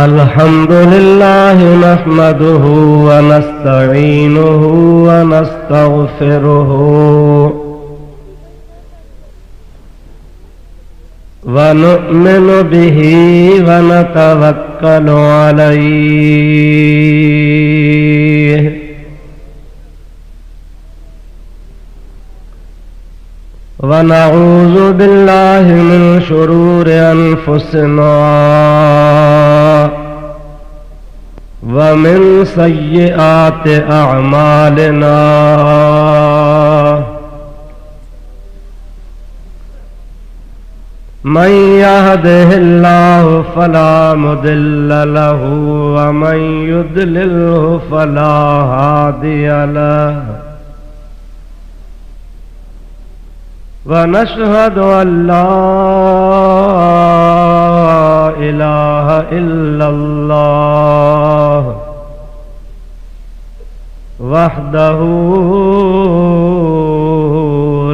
अल्हम्दुलिल्लाह नहमदुहु व नस्तईनुहु व नस्तगफिरुहु व नु'मिनु बिही व नतवक्कलु अलैहि व नऊज़ु बिल्लाहि मिन शुरूरि अनफुसिना व मिन सय्यिआति अअमालिना मन यहदिहिल्लाहु फला मुदिल्ल लहु व मन युद्लिल्हु फला हादिय लहु व नशहदु अल्ला इलाहा इल्लल्लाह वहदहु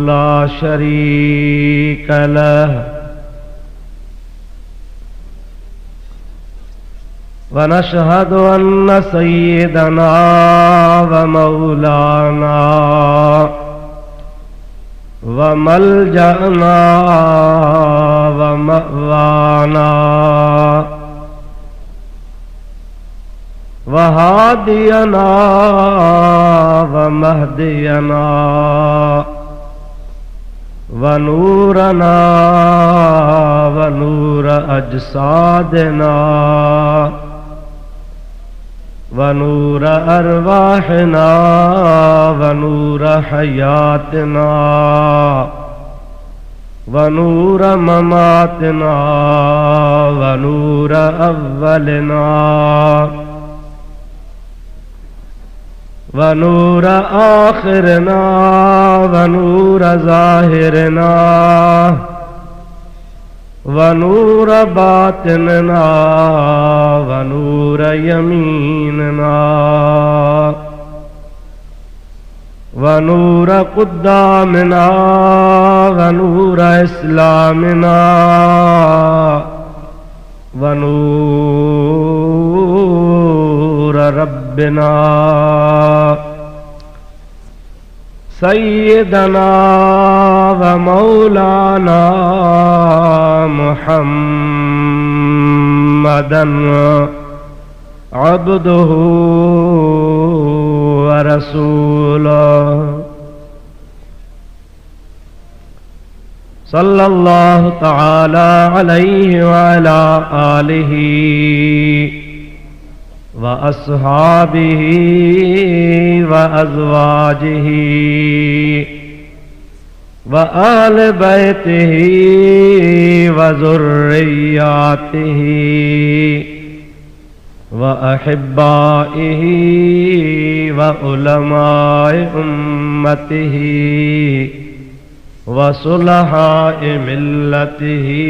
ला शरीक लहु व नशहदु अन्न सय्यदना व मौलाना व मलजना व मअवाना व हादियना व महदियना व नूरना व नूर अजसादना व नूर अरवाहना व नूर हयातना व नूर ममातना व नूर अव्वलना व नूर आखिरना व नूर ज़ाहिरना व नूर बातिनना व नूर यमीनना व नूर क़ुद्दामना व नूर इस्लामना व नूर रब्बिना सय्यदना व मौलाना मुहम्मदन अब्दुहु व रसूलुहु सल्लल्लाहु तआला अलैहि व अला आलिहि व अस्हाबिही व अज़वाजिही व आले बैतिही व ज़ुर्रिय्यातिही व अहिब्बाइही व उलमाए उम्मतिही व सुलहाए मिल्लतिही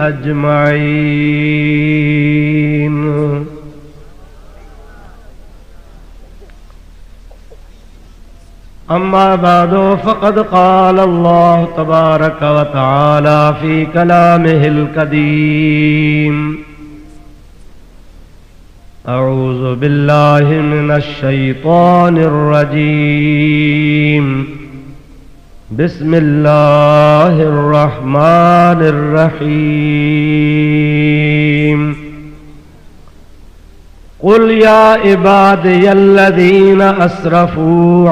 अजमाइन। अम्मा बादो फ़क़द क़ाल अल्लाह तबारक व तआला फ़ी कलामिहिल क़दीम अऊज़ु बिल्लाहि मिनश शैतानिर रजीम बिस्मिल्लाहिर रहमानिर रहीम क़ुल या इबादियल्लज़ीना अस्रफ़ू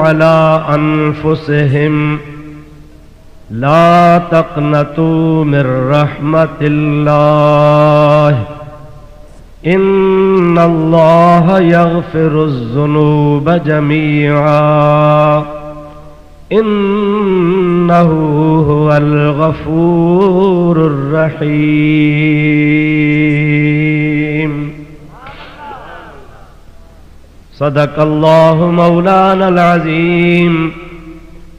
अला अनफ़ुसिहिम ला तक़नतू मिर रहमतिल्लाह इन्नल्लाह यग़फ़िरुज़्ज़ुनूब जमीआ इन्नहु हुवल गफ़ूरुर रहीम। सदक़ल्लाहु मौलानल अज़ीम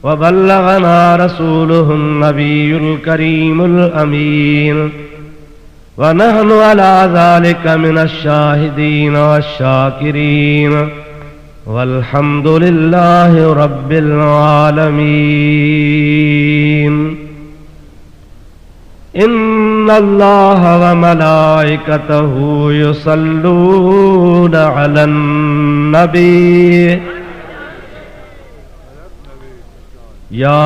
व बल्लगना रसूलुहुन नबियुल करीमुल अमीन व नहनु अला ज़ालिका मिनश शाहिदीन वश्शाकिरीन वल्हम्दुलिल्लाहि रब्बिल आलमीन। इन्नल्लाह व मलाइकतहु युसल्लूना अलन नबी या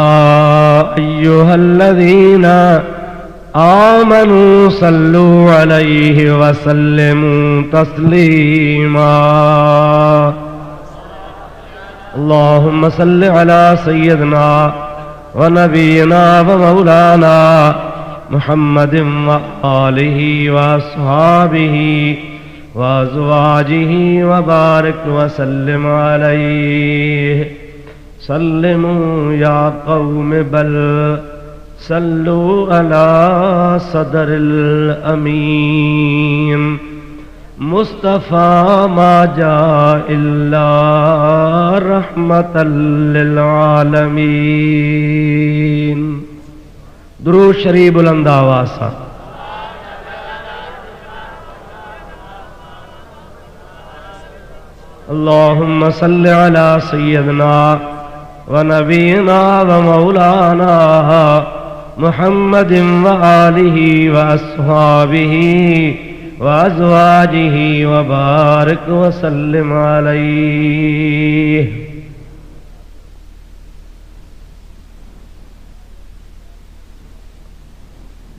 अय्युहल्लज़ीना आमनू सल्लू अलैहि व सल्लिमू तस्लीमा। अल्लाहुम्मा सल्लि अला सय्यिदना व नबीना व मौलाना मुहम्मदिन व आलिहि व अस्हाबिहि व अज़वाजिहि व बारिक व सल्लिम अलैहि। सल्लिमू या कौम बल सल्लू अला सदरिल अमीन मुस्तफ़ा मा जा इल्ला रहमतल लिल आलमीन। दुरूद शरीफ बुलंद आवाज़ से। अल्लाहुम्मा सल्लि अला सय्यिदना व नबीना व मौलाना मुहम्मदिन व आलिहि व अस्हाबिहि व अज़वाजिहि व बारिक व सल्लिम अलैहि।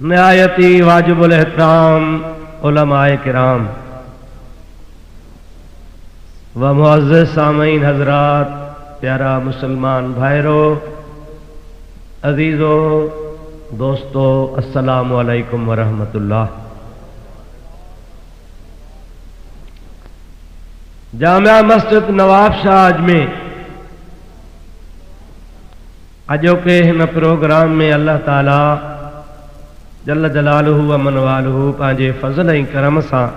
निहायती वाजिबुल एहतराम उलमाए किराम व मुअज़्ज़िज़ सामीन हज़रात, प्यारा मुसलमान भाइरों, अजीज़ों, दोस्तों, अस्सलामु अलैकुम व रहमतुल्लाह। जामिया मस्जिद नवाब शाह अजमेर अजोके हिन प्रोग्राम में अल्लाह ताला जल्ल जलालुहु व मनवालुहु पंहिंजे फज़ल ऐं करम सां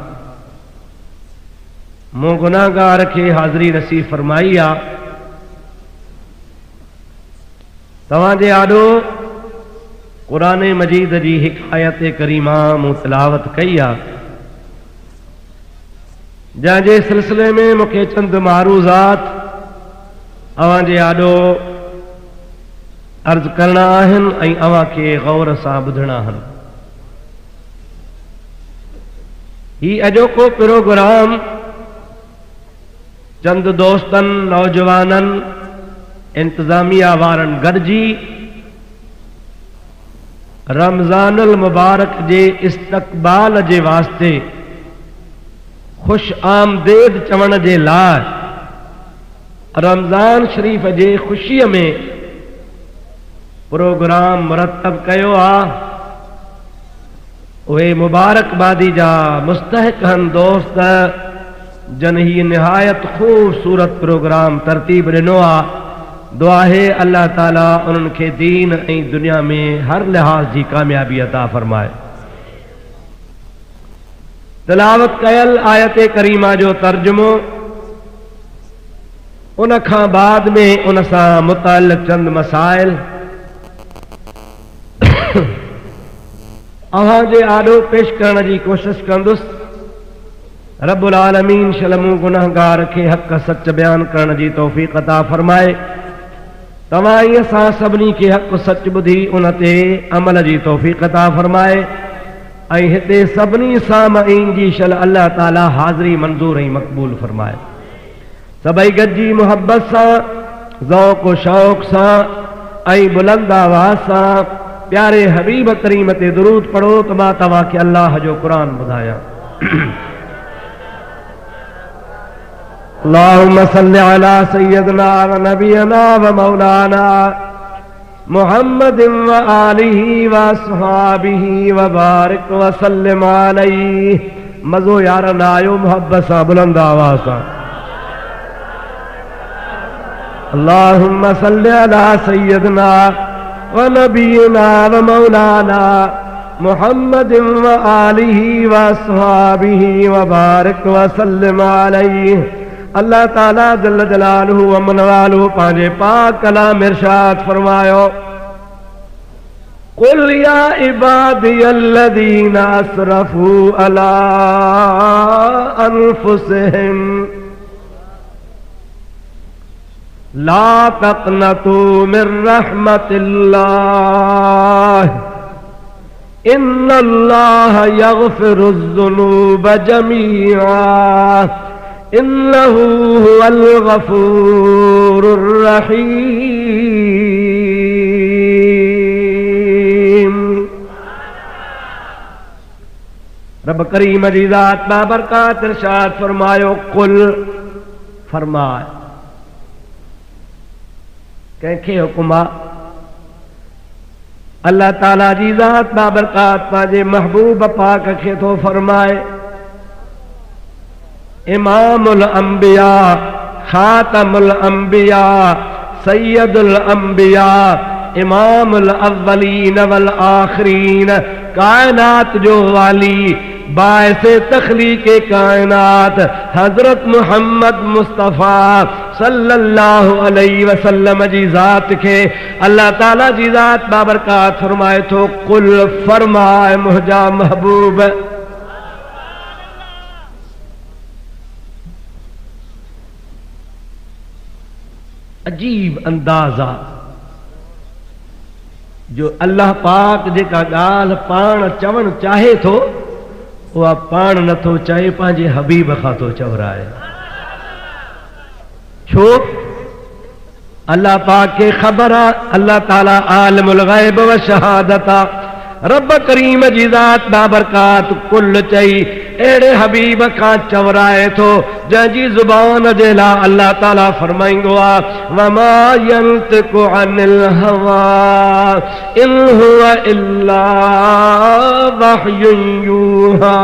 मूं गुनाहगार खे हाज़िरी नसीब फरमाई आहे। तव्हांजे आॾो क़ुरान मजीद जी हिकु आयत करीमा मूं तिलावत कई आहे, जंहिंजे सिलसिले में मूंखे चंद मारूज़ात अव्हांजे आॾो अर्ज़ करणा आहिनि ऐं अव्हांखे गौर सां ॿुधणा आहिनि। ही अॼोको प्रोग्राम चंद दोस्तनि, नौजवाननि, इंतज़ामिया वारनि गॾिजी रमज़ानुल मुबारक जे इस्तक़बाल जे वास्ते खुश आमदेद चवण जे लाइ रमज़ान शरीफ़ जे ख़ुशीअ में प्रोग्राम मुरतब कयो आहे। उहे मुबारकबादी जा मुस्तहिक़ आहिनि दोस्त जन ही निहायत ख़ूबसूरत प्रोग्राम तरतीब ॾिनो आहे। दुआ है अल्लाह ताला उन्हनि खे दीन ऐं दुनिया में हर लिहाज़ जी कामयाबी अता फरमाए। तिलावत कयल आयत करीमा जो तर्जुमो, उन खां बाद में उन सां मुतालिक़ चंद मसाइल अव्हांजे आॾो पेश करण जी कोशिश कंदुसि। रब्बुल आलमीन शलमू गुनाहगार खे हक़ सच बयान करण जी तौफ़ीक़ अता फरमाए। तव्हां ई असां सभिनी खे हक़ सच ॿुधी उन ते अमल जी तौफ़ीक़ अता फरमाए ऐं हिते सभिनी सामईन जी शल अल्लाह ताला हाज़िरी मंज़ूर ऐं मक़बूल फरमाए। सभई गॾिजी मुहब्बत सां, ज़ौक़ शौक़ सां ऐं बुलंद आवाज़ सां प्यारे हबीब करीम ते दुरूद पढ़ो त मां तव्हांखे अल्लाह जो क़ुरान ॿुधायां। अल्लाहुम्मा सल्लि अला सय्यिदना व नबीना व मौलाना मुहम्मदिन व आलिहि व अस्हाबिहि व बारिक व सल्लिम अलैहि। मज़ो यारन आयो मुहब्बत सां बुलंद आवाज़ सां। अल्लाहुम्मा सल्लि अला सय्यिदना व नबीना व मौलाना मुहम्मदिन व आलिहि व अस्हाबिहि व बारिक व सल्लिम अलैहि। अल्लाह ताला जल्ल जलालुहु व मनवालुहु पंहिंजे पाक कलाम इरशाद फरमायो, कुल या इबादियल्लज़ीना असरफू अला अनफुसिहिम ला तक़नतू मिन रहमतिल्लाह इन्नल्लाह यग़फ़िरुज़्ज़ुनूब जमीआ इन्नहु हुवल गफ़ूरुर रहीम। रब करीम जी ज़ात बाबरकात इरशाद फरमायो, कुल फरमाए कंहिंखे हुकुमा अल्लाह ताला जी ज़ात बाबरकात पंहिंजे महबूब पाक खे थो फरमाए, इमामुल अंबिया खातमुल अंबिया सैयदुल अंबिया इमामुल अव्वलीन वल आखिरीन, कायनात जो वाली बायसे तख्लीके कायनात हजरत मोहम्मद मुस्तफ़ा सल्लल्लाहु अलैहि वसल्लम जी ज़ात खे अल्लाह ताला जी ज़ात बाबरकात फरमाए थो, कुल फरमाए मुंहिंजा महबूब। अजीब अंदाज़ा जो अल्लाह पाक जेका ॻाल्हि पाण चवणु चाहे थो उहा पाण नथो चए, पंहिंजे हबीब खां थो चवराए। छो? अल्लाह पाक खे ख़बर आहे अल्लाह ताला आलिमुल ग़ैब व शहादत आहे। रब करीम जी ज़ात बाबरकात कुल चई अहिड़े हबीब खां चवराए थो जंहिंजी ज़ुबान जे लाइ अल्लाह ताला फरमाईंदो आहे, वमा यंतिकु अनिल हवा इन हुवा इल्ला वहयुन यूहा।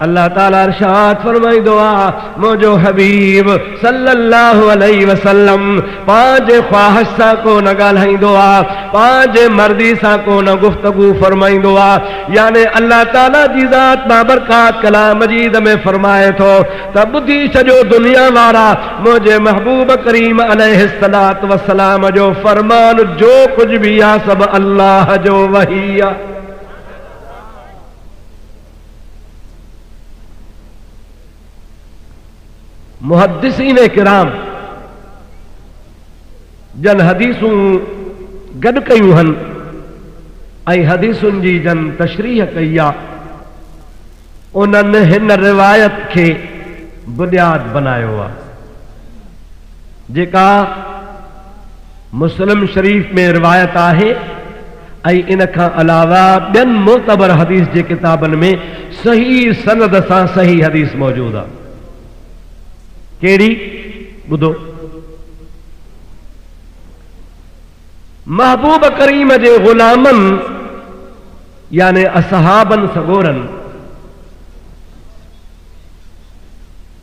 अल्लाह ताला इरशाद फरमाईंदो आहे, मुंहिंजो हबीब सल्लल्लाहु अलैहि वसल्लम पंहिंजे ख्वाहिश सां को न ॻाल्हाईंदो आहे, पंहिंजे मर्ज़ी सां को न गुफ़्तगू फरमाईंदो आहे। यानी अल्लाह ताला जी ज़ात बाबरकात कलाम मजीद में फरमाए थो त ॿुधी सॼो दुनिया वारा मुंहिंजे महबूब करीम अलैहिस्सलातु वस्सलाम जो फरमान जो कुझु बि आहे सभु अल्लाह जो वही आहे। मुहद्दिसीन किराम जन हदीसूं गॾु कयूं हन ऐं हदीसुनि जी जन तशरीह कई आहे, उन्हनि हिन रिवायत खे बुनियाद बनायो आहे जेका मुस्लिम शरीफ में रिवायत आहे ऐं इन खां अलावा ॿियनि मोतबर हदीस जे किताबनि में सही सनद सां सही हदीस मौजूद आहे। केड़ी? ॿुधो, महबूब करीम जे गुलामनि यानी असहाबनि सगोरनि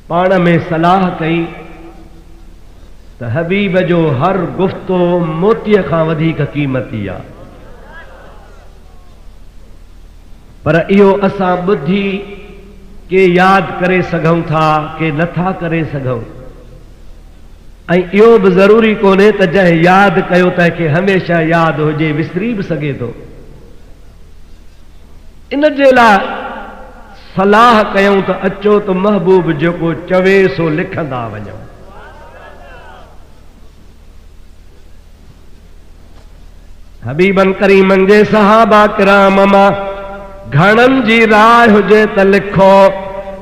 पाण में सलाह कई त हबीब जो हर गुफ़्तो मोतीअ खां वधीक क़ीमती आहे, पर इहो असां ॿुधी के याद करे सघूं था के नथा करे सघूं, ऐं इहो बि ज़रूरी कोन्हे त जंहिं यादि कयो त के हमेशह यादि हुजे, विसरी बि सघे थो। इन जे लाइ सलाह कयूं त अचो त महबूब जेको चवे सो लिखंदा वञूं। हबीबन करीमन जे सहाबा किराम मां घणनि जी राय हुजे त लिखो,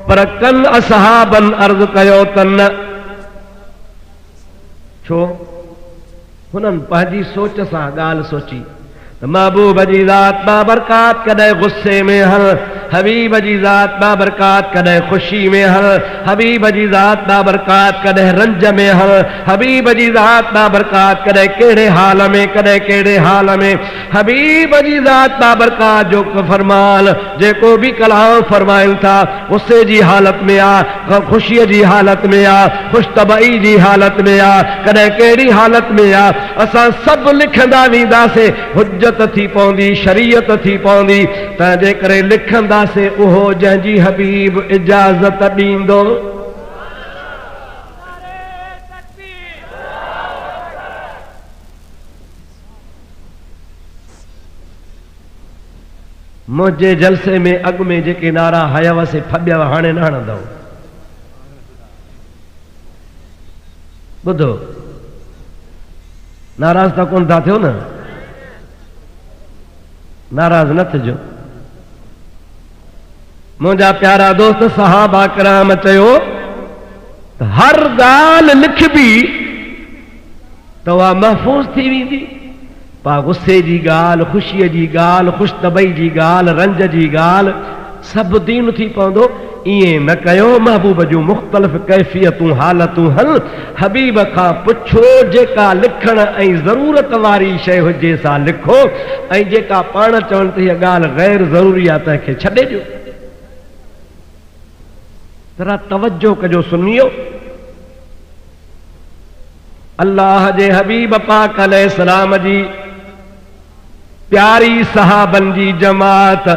पर कन असहाबन अर्ज़ कयो त न। छो? हुननि पंहिंजी सोच सां ॻाल्हि सोची त महबूब जी ज़ात बाबरकात कॾहिं गुस्से में हल, हबीब जी ज़ात बाबरकात कॾहिं ख़ुशी में हल, हबीब जी ज़ात बाबरकात कॾहिं रंज में हल, हबीब जी ज़ात बाबरकात कॾहिं कहिड़े हाल में कॾहिं कहिड़े हाल में। हबीब जी ज़ात बाबरकात जो फरमान जेको बि कलाम फरमायूं था गुस्से जी हालत में आ, ख़ुशीअ जी हालत में आ, ख़ुशतबई जी हालत में आ, कॾहिं कहिड़ी हालत में आ, असां सभु लिखंदा वेंदासीं। हुज्जत थी पवंदी, शरीयत थी पवंदी, तंहिंजे करे लिखंदासीं उहो जंहिंजी हबीब इजाज़त ॾींदो। मुंहिंजे जलसे में अॻु में जेके नारा हयव से फॿियव, हाणे न हणंदव। ॿुधो, नाराज़ त कोन था थियो न? नाराज न थिजो। मुझा प्यारा दोस्त सहाबा कराम चयो हर गाल लिखबी तो वह महफूज थी वेंदी। पा गुस्से जी गाल, खुशी जी गाल, खुशतबई जी गाल, रंज जी गाल सब दीन थी पवंदो। इए न कयो, महबूब जूं मुख्तलिफ कैफियतूं हालतूं हल हबीब खां पुछो, जेका लिखण ऐं ज़रूरत वारी शइ हुजे सा लिखो, ऐं जेका पाण चवण त हीअ ॻाल्हि गैर ज़रूरी आहे तंहिंखे छॾे ॾियो। जरा तवज्जो कजो सुनियो। अल्लाह जे हबीब पाक अलैहिस्सलाम जी प्यारी सहाबन जी जमात,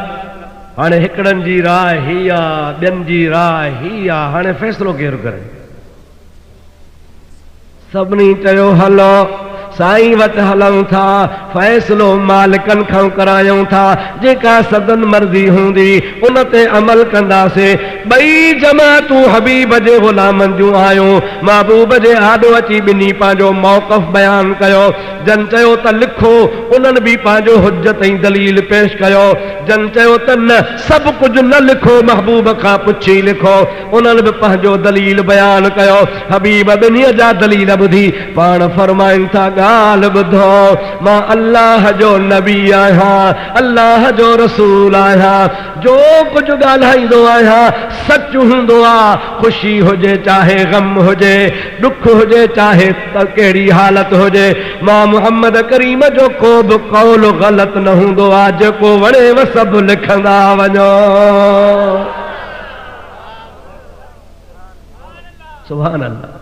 हाणे हिकड़न जी राय ही आ, ॿियनि जी राय ही आ, हाणे फ़ैसिलो केरु करे? सभिनी चयो हलो साईं वटि हलूं था, फ़ैसिलो मालिकनि खां करायूं था, जेका सदन मर्ज़ी हूंदी उन ते अमल कंदासीं। ॿई जमातूं हबीब जे ग़ुलामनि जूं आहियूं। महबूब जे आॾो अची ॿिन्ही पंहिंजो मौक़िफ़ बयानु कयो। जन चयो त लिखो, उन्हनि बि पंहिंजो हुज्जत ऐं दलील पेश कयो। जन चयो त न, सभु कुझु न लिखो, महबूब खां पुछी लिखो, उन्हनि बि पंहिंजो दलील बयानु कयो। हबीब ॿिन्ही जा दलील ॿुधी पाण फरमाइनि था ॻाल्हि ॿुधो, मां अल्लाह जो नबी आहियां, अल्लाह जो रसूल आहियां। जो कुझु ॻाल्हाईंदो आहियां सच हूंदो आहे। ख़ुशी हुजे चाहे ग़म हुजे, दुख हुजे चाहे कहिड़ी हालत हुजे, मां मुहम्मद करीम जो को बि कौल ग़लति न हूंदो आहे। जेको वणेव सभु लिखंदा वञो। सुभान अल्लाह।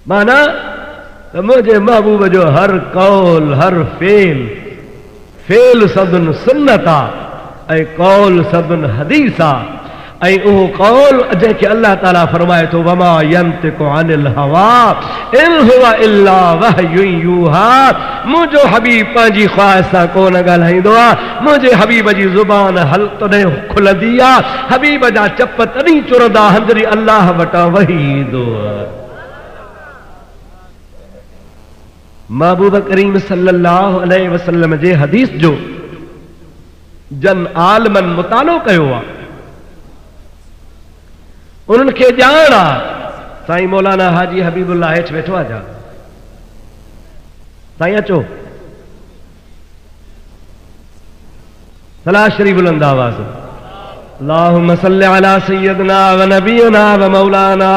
माना त मुंहिंजे महबूब जो हर कौल, हर फेल सदन सुन्नत आहे ऐं कौल सदन हदीस आहे। ऐं उहो कौल जंहिंखे अल्लाह ताला फरमाए थो, वमा यंतिकु अनिल हवा इन हुवा इल्ला वहयुन यूहा। मुंहिंजो हबीब पंहिंजी ख्वाहिश सां कोन ॻाल्हाईंदो आहे। मुंहिंजे हबीब जी ज़ुबान हल तॾहिं खुलंदी आहे, हबीब जा चप तॾहिं चुरंदा हंजरी अल्लाह वटां वही ईंदो आहे। महबूब करीम सल्लल्लाहु अलैहि वसल्लम जे हदीस जो जन आलमन मुतालो कयो आहे, उन्हनि खे ॼाण आहे। साईं मौलाना हाजी हबीबुल्लाह हेठि वेठो आहे जा, साईं अचो, सलाह शरीफ बुलंद आवाज़। अल्लाहुम्मा सल्लि अला सय्यदना व नबियना व मौलाना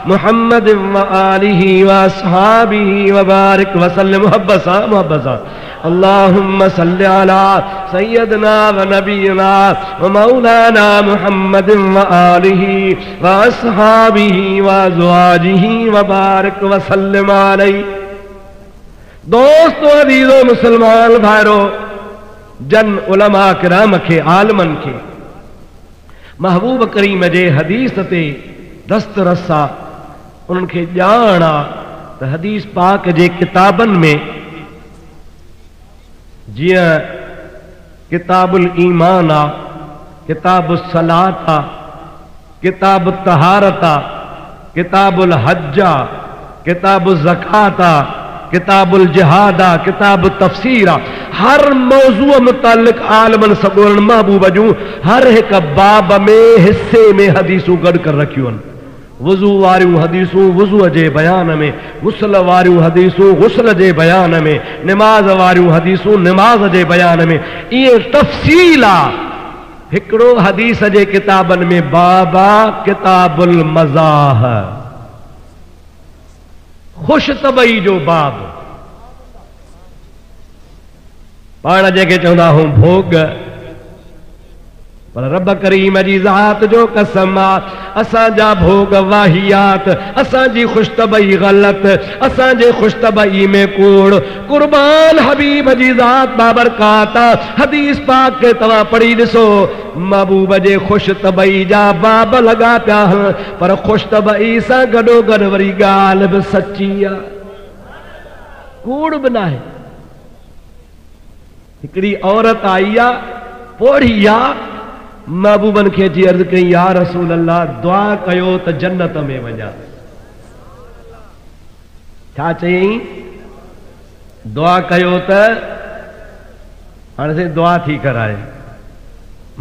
मुहम्मद व आलिहि व अस्हाबिहि व बारिक व सल्लिम। मोहब्बत सां अल्लाहुम्मा सल्लि अला सय्यदना व नबियना व मौलाना मुहम्मद व आलिहि व अस्हाबिहि व अज़वाजिहि व बारिक व सल्लिम अलैहि। दोस्तों, अज़ीज़ो मुसलमान भाइरो, जन उलमा किराम खे, आलमन खे महबूब करीम जे हदीस ते दस्तरस आहे। उन्हनि खे ॼाण आहे त हदीस पाक जे किताबनि में जीअं किताबुल ईमान आहे, किताबुल सलात आहे, किताबुल तहारत आहे, किताबुल हज आहे, किताबुल ज़कात आहे, किताबुल जिहाद आहे, किताबुल तफ़सीर आहे। हर मौज़ूअ मुतालिक़ आलमन सॻोरनि महबूब जूं हर हिक बाब में हिस्से में हदीसूं गॾु करे रखियूं आहिनि। वुज़ू वारियूं हदीसूं वुज़ूअ जे बयान में, गुस्ल वारियूं हदीसूं गुस्ल जे बयान में, निमाज़ वारियूं हदीसूं निमाज़ जे बयान में। इहे तफ़सील आहे। हिकिड़ो हदीस जे किताबनि में बाबा किताबुल मज़ाह, खुशतबई जो बाब, पाण जंहिंखे चवंदा हूं भोग, पर रब करीम जी ज़ात जो कसम आहे, असांजा भोग वाहियात, असांजी खुशतबई ग़लत, असांजे खुशतबई में कूड़। कुर्बान हबीब जी ज़ात बाबरकात। हदीस पाक के तव्हां पढ़ी ॾिसो, महबूब जे खुशतबई जा बाब लॻा पिया आहिनि, पर खुशतबई सां गॾोगॾु वरी ॻाल्हि बि सची आहे, कूड़ बि न आहे। हिकिड़ी औरत आई आहे, पोढ़ी आहे, महबूबन खे जी अर्ज़ कई, या रसूल अल्लाह, दुआ कयो त जन्नत में वञा। छा चयईं? दुआ कयो त हाँ से दुआ थी कराए,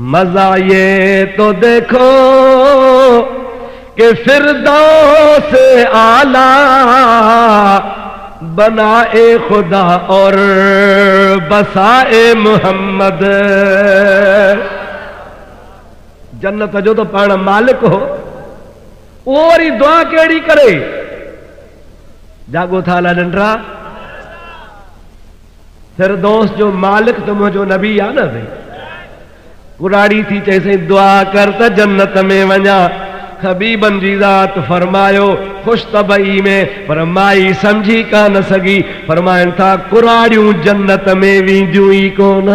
मजा ये तो देखो कि फिरदौस आला बनाए खुदा और बसाए मोहम्मद। जन्नत जो तो पाण मालिक हो, और ही दुआ केड़ी करे। जागो था नंढरा, फिरदौस जो मालिक तो मुझो नबी आ न भाई। कुराड़ी थी चैसे दुआ कर त जन्नत में वञा। हबीबन जी ज़ात फरमायो खुश तबई में, पर माई समझी कान सगी। फरमाइन था कुराड़ियूं जन्नत में वींदियूं ई कोन।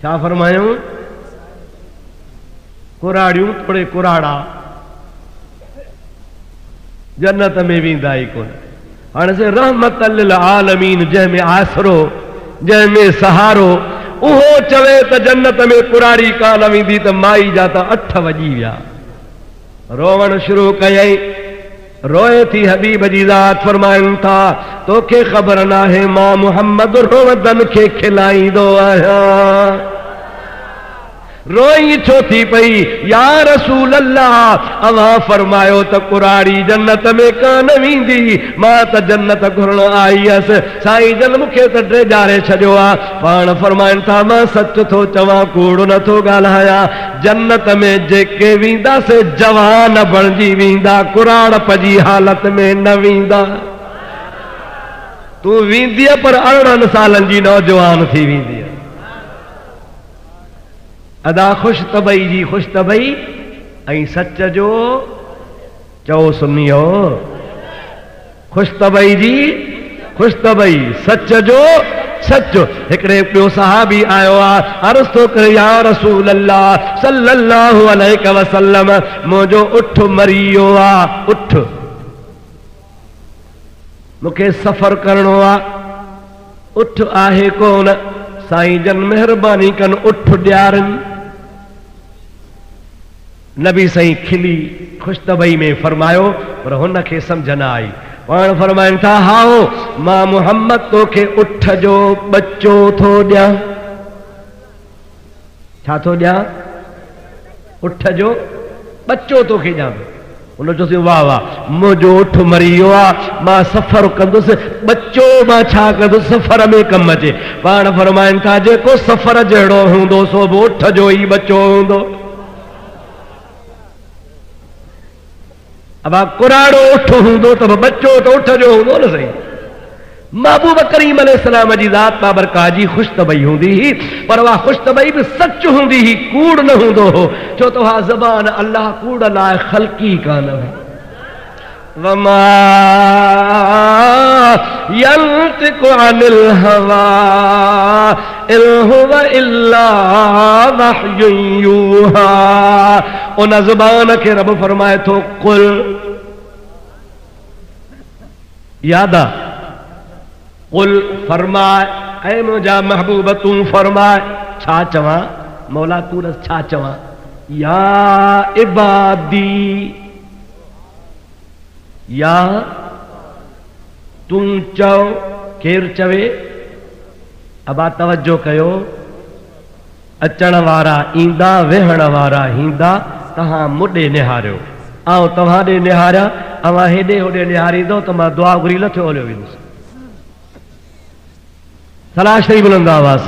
छा फरमायूं? कुराड़ियूं थोड़े कुराड़ा जन्नत में वींदा ई कोन। हाणे से रहमत लिल आलमीन, जंहिंमें आसरो, जंहिंमें सहारो, उहो चवे त जन्नत में कुराड़ी कान वेंदी त माई जा त 8 वॼी विया। रोवण शुरू कयई, रोए थी हबीब जी ज़ात फरमाइनि था तोखे ख़बर नाहे मां मुहम्मद रोवदन खे खिलाईंदो आहियां। रोई छो थी पई, या रसूल अल्लाह अवां फरमायो त कुराड़ी जन्नत में कान वेंदी, मां त जन्नत घुरण आई हुअसि। साईं जन मूंखे त ड्रेजारे छॾियो आहे। पाण फरमाइनि था मां सच थो चवां, कूड़ नथो ॻाल्हायां। जन्नत में जेके वेंदासीं जवान बणिजी वेंदा, कुराड़प जी हालत में न वेंदा। तूं वेंदीअ पर 18 सालनि जी नौजवान थी वेंदी। अदा खुश तबई जी खुश तबई, ऐं सच जो चओ सुनियो। खुश तबई जी खुश तबई, सच जो सच। हिकिड़े ॿियो सहाबी आयो आहे, अर्ज़ थो करे या रसूल अल्लाह सल्लल्लाहु अलैहि वसल्लम, मुंहिंजो उठ मरी वियो आहे। उठ, मूंखे सफ़र करणो आहे, उठ आहे कोन। साईं जन महिरबानी कन उठ ॾियारनि। नबी साईं खिली खुशतबई में फरमायो, पर हुन खे समझ न आई। पाण फरमाइनि था हाओ मां मुहम्मद तोखे उठ जो बच्चो थो ॾियां। छा थो ॾियां? उठ जो बच्चो तोखे ॾियां। उन चयोसि वाह वाह, मुंहिंजो उठ मरी वियो आहे, मां सफ़र कंदुसि, बच्चो मां छा कंदुसि, सफ़र में कमु अचे। पाण फरमाइनि था जेको सफ़र जहिड़ो हूंदो सो बि उठ जो ई बच्चो हूंदो। अब कुराड़ो उठ हूंदो त बच्चो तो उठ जो हूंदो न सही। महबूब करीम अलैहिस्सलाम जी ज़ात बाबरकाह जी खुशतबई हूंदी ही, पर वह खुशतबई भी सच हूंदी ही, कूड़ न हूंदो हो। छो तो हा ज़बान अल्लाह कूड़ लाइ ख़ल्क़ी कान हुई। वमा यंतिकु अनिल हवा इन हुवा इल्ला वह्युन यूहा। उन ज़बान के रब फरमाए थो कुल, यादा कुल फरमाए, ऐ मुंहिंजा महबूब तूं फरमाए। छा चवां मौला, तू रस छा चवां? या इबादी, या तूं चओ। केर चवे? अबा तवज्जो कयो, अचण वारा ईंदा, वेहण वारा हींदा, तहां मुॾे निहारियो, आउं तव्हां ॾे निहारिया। अवां हेॾे होॾे निहारींदो त मां दुआ घुरी लथो हलियो वेंदुसि। सलाह शरीफ़ बुलंद आवाज़।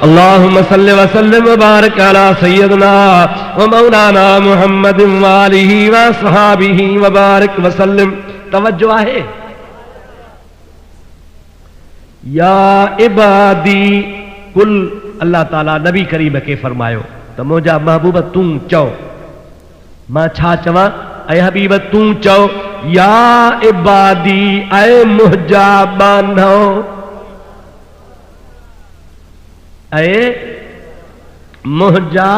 अल्लाहुम्मा सल्लि व सल्लिम व बारिक अला सय्यदना व मौलाना मुहम्मद व आलिहि व असहाबिहि व बारिक व सल्लिम। तवज्जो आहे। या इबादी कुल, अल्लाह ताला नबी करीम के फरमायो त मुंहिंजा महबूब तूं चओ। मां छा चवां? ऐ हबीब तूं चओ। या इबादी, ऐ मुंहिंजा बांधो, ऐ मुंहिंजा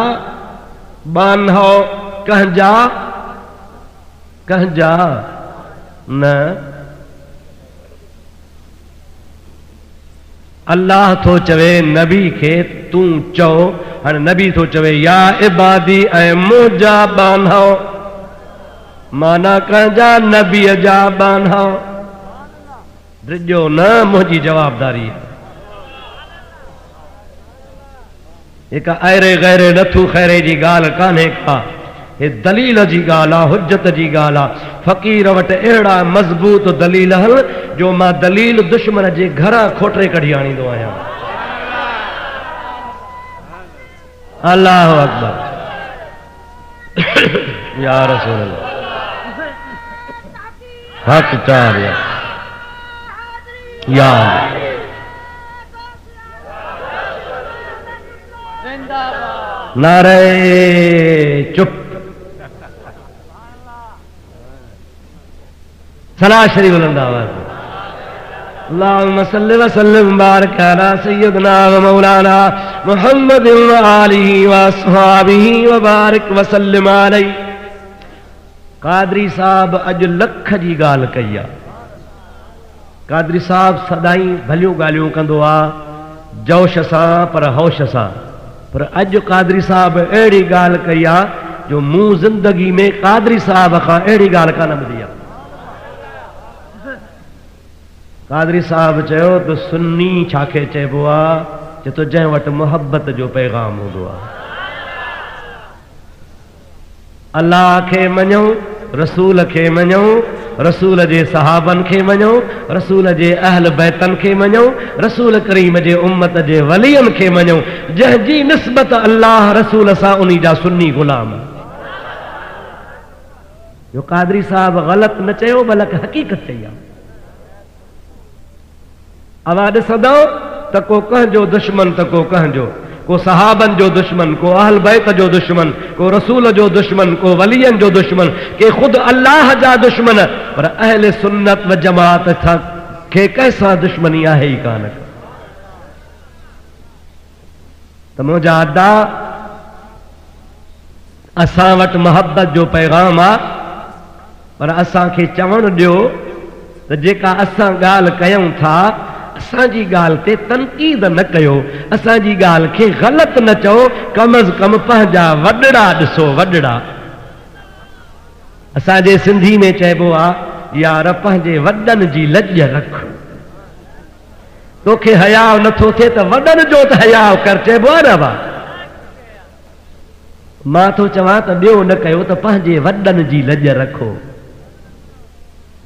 बांधो। कहंजा कहंजा न, अल्लाह थो चवे नबी खे तूं चओ। हाणे नबी थो चवे या इबादी ऐं मुंहिंजा बांधो। माना कंहिंजा नबी जा बाना डिजो न मुंहिंजी जवाबदारी एक अरे गैरे नथू खैरे जी गाल कान्हे का ये दलील जी गाल हुज्जत जी गाल फकीर वट अड़ा मजबूत दलील हल जो मां दलील दुश्मन जे घर खोटरे कढ़ी आणींदो आहियां। अल्लाह अकबर या रसूल अल्लाह हक चार या नारे चुप सलाह शरीफ अल्लाहुम्मा सल्लि व सल्लिम बारिक अला सय्यिदना व मौलाना मुहम्मद व आलिहि व अस्हाबिहि व बारिक व सल्लिम अलैहि। कादरी साहब अज लख जी गाल कई आ। कादरी साहब सदाई भलियूं गालियूं कंदो आ जोश सां पर होश सां, पर अज कादरी साहब अड़ी गाल कई आ जो मूं जिंदगी में कादरी साहब खां अड़ी गाल कान ॿुधी आ। कादरी साहब चयो तो सुन्नी छाखे चइबो आ जे तो जंहिं वटि मोहब्बत जो पैगाम हूंदो आ। अल्लाह खे मञो, रसूल खे मञो, रसूल जे सहाबन खे मञो, रसूल जे अहल बैतन खे मञो, रसूल करीम जे उम्मत जे वलियन खे मञो जंहिंजी निस्बत अल्लाह रसूल सां उन्ही जा सुन्नी गुलाम। जो कादरी साहब गलत न चयो बल्कि हकीकत चई आहे। अवा ॾिसंदो त को कंहिंजो दुश्मन त को कंहिंजो, को सहाबन जो दुश्मन, को अहल बैत जो दुश्मन, को रसूल जो दुश्मन, को वलियन जो दुश्मन, के खुद अल्लाह जा दुश्मन, पर अहले सुन्नत व जमात खे कैसा दुश्मनी आहे ई कान। त मुंहिंजा अदा असां वटि मोहब्बत जो पैगाम आ, पर असांखे चवण ॾियो त जेका असां ॻाल्हि कयूं था असांजी ॻाल्हि ते तनक़ीद न कयो, असांजी ॻाल्हि खे ग़लति न चओ, कम अज़ कम पंहिंजा वॾड़ा ॾिसो वॾड़ा। असांजे सिंधी में चइबो आहे यार पंहिंजे वॾनि जी लॼ रख। तोखे हयाव नथो थिए त वॾनि जो त हयाव कर चइबो आहे न। भाउ मां थो चवां त ॿियो न कयो त पंहिंजे वॾनि जी लॼ रखो।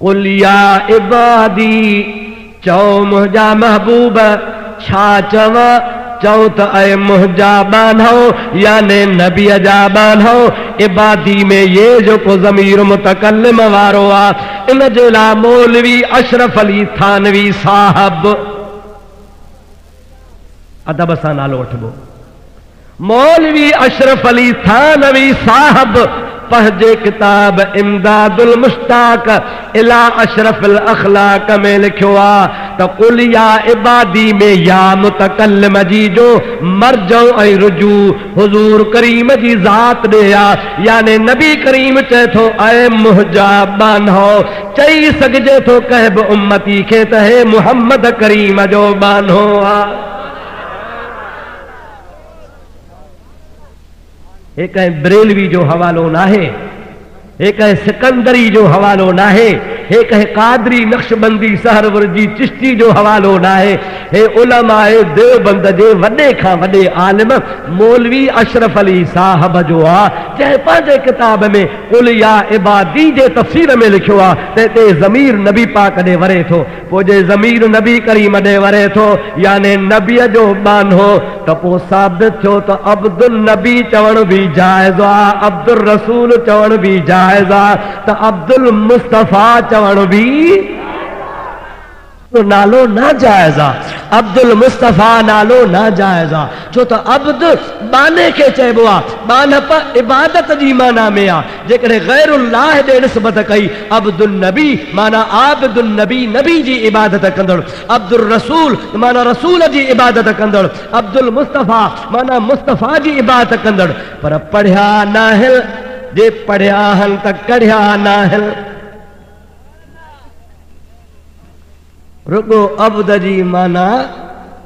कुल या इबादी चओ मुंहिंजा महबूब छा चवां, चओ त ऐं मुंहिंजा बानो याने नबीअ जा बानो। इबादी में ये जेको ज़मीर मुतकल्लिम वारो आहे इन जे लाइ मौलवी अशरफ अली थानवी साहब अदब सां नालो वठिबो। मौलवी अशरफ अली थानवी साहब पंहिंजे किताब इमदादुल मुश्ताक इला अशरफुल अखलाक में लिखियो आहे त कुल या इबादी में या मुतकल्लिम जी जो मरजो ऐं रुजू हुजूर करीम जी ज़ात ॾे आहे। याने नबी करीम चए थो ऐं मुंहिंजा बानो, चई सघिजे थो कंहिं बि उम्मती खे त हे मुहम्मद करीम जो बानो आहे। हे कंहिं बरेलवी जो हवालो नाहे, हे कंहिं सिकंदरी जो हवालो नाहे, हे कंहिं कादरी नक्शबंदी सहरवर्दी चिश्ती जो हवालो नाहे। हे उलमाए देवबंद जे वॾे खां वॾे आलिम मौलवी अशरफ अली साहब जो आहे, जंहिं पंहिंजे किताब में कुल या इबादी जे तफ़सीर में लिखियो आहे त हिते ज़मीर नबी पाक ॾे वरे थो। पोइ जे ज़मीर नबी करीम ॾे वरे थो याने नबीअ जो बानो, त पोइ साबित थियो त अब्दुल नबी चवण बि जाइज़ आहे, अब्दुल रसूल चवण बि जाइज़ आहे, त अब्दुल मुस्तफ़ा चवण बि तो नालो नाजायज़ आहे। अब्दुल मुस्तफ़ा नालो नाजायज़ आहे छो त अब्द बाने खे चइबो आहे, बानप इबादत जी माना में आहे। जेकॾहिं गैरुल्लाह ॾे निस्बत कई अब्दुल नबी माना आबिदुल नबी, नबी जी इबादत कंदड़। अब्दुल रसूल माना रसूल जी इबादत कंदड़। अब्दुल मुस्तफ़ा माना मुस्तफ़ा जी इबादत कंदड़। पर पढ़िया नाहिल जे पढ़िया हल त कढ़िया नाहिल। रुगो अब्द जी माना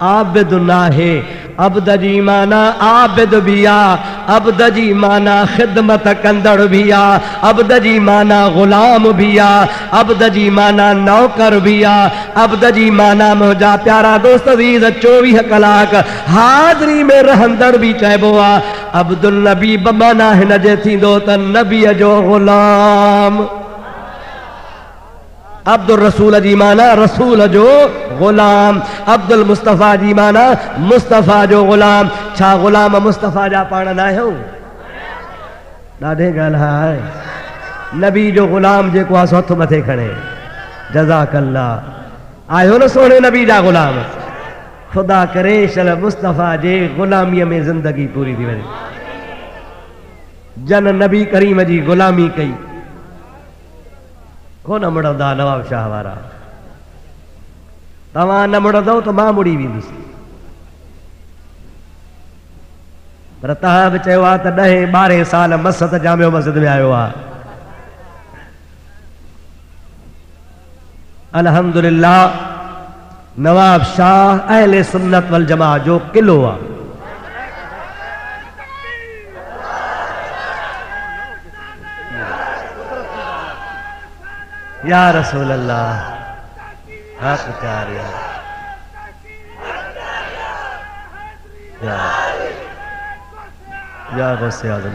आबिद नाहे, अब्द जी माना आबिद भी आ, अब्द जी माना खिदमत कंदड़ भी आ, अब्द जी माना गुलाम भी आ, अब्द जी माना नौकर भी आ, अब्द जी माना मुंहिंजा प्यारा दोस्त अज़ीज़ 24 कलाक हाज़री में रहंदड़ भी चइबो आ। अब्दुल नबी बमाना हिन जे थींदो त नबीअ जो गुलाम। अब्दुल रसूल जी माना रसूल जो गुलाम, अब्दुल मुस्तफ़ा जी माना मुस्तफ़ा जो गुलाम। छा गुलाम मुस्तफ़ा जा पाण ना आहियूं? ॾाढे ॻाल्हि आहे। नबी जो गुलाम जेको आहे हथ मथे खणे, जज़ाकल्लाह। आयो न सोने नबी जा गुलाम। खुदा करे शल मुस्तफ़ा जे गुलामीअ में ज़िंदगी पूरी थी वञे। जन नबी करीम जी गुलामी कई कोन मुड़ंदा नवाब शाह वारा। तव्हां न मुड़ंदव त मां मुड़ी वेंदुसि, पर तव्हां बि चयो आहे त 10-12 साल मसद जामियो मस्जिद में आयो आहे। अल्हम्दुलिल्लाह नवाब शाह अहले सुन्नत वल जमा जो किलो आहे। या रसूल अल्लाह हक चारिया या गौसे आज़म।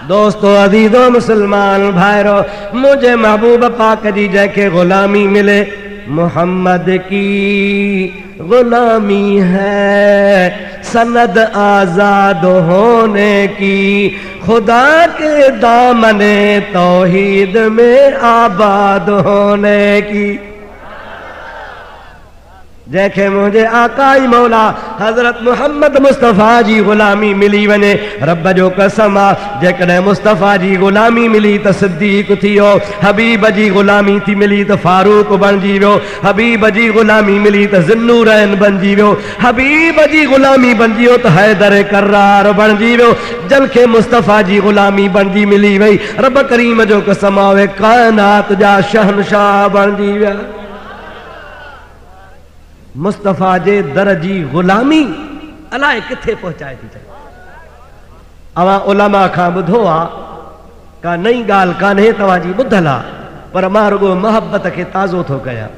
दोस्तों अज़ीज़ो मुसलमान भाइरो, मुझे महबूब पाक जी जैके गुलामी मिले मोहम्मद की गुलामी है, सनद आजाद होने की, खुदा के दामने तौहीद में आबाद होने की। जैखे मुझे आकाई मौला हजरत मोहम्मद मुस्तफ़ा जी गुलामी मिली वने, रब जो कसम आ जेकॾहिं मुस्तफ़ा जी गुलामी मिली त सिद्दीक़ थियो, हबीब जी गुलामी थी मिली त फारूक बणिजी वियो, हबीब जी गुलामी मिली त ज़ुन्नूरैन बणिजी वियो, हबीब जी गुलामी बणिजी वियो त हैदर करार बणिजी वियो। जंहिंखे मुस्तफ़ा जी गुलामी बणिजी मिली वई, रब करीम जो कसम आ उहे काइनात जा शहनशाह बणिजी विया। मुस्तफ़ा जे दर जी गुलामी अलाए किथे पहुचाए थी चए। अवां उलमा खां ॿुधो आहे, का नई ॻाल्हि कान्हे तव्हांजी ॿुधल आहे, पर मां रुगो मोहब्बत खे ताज़ो थो कयां।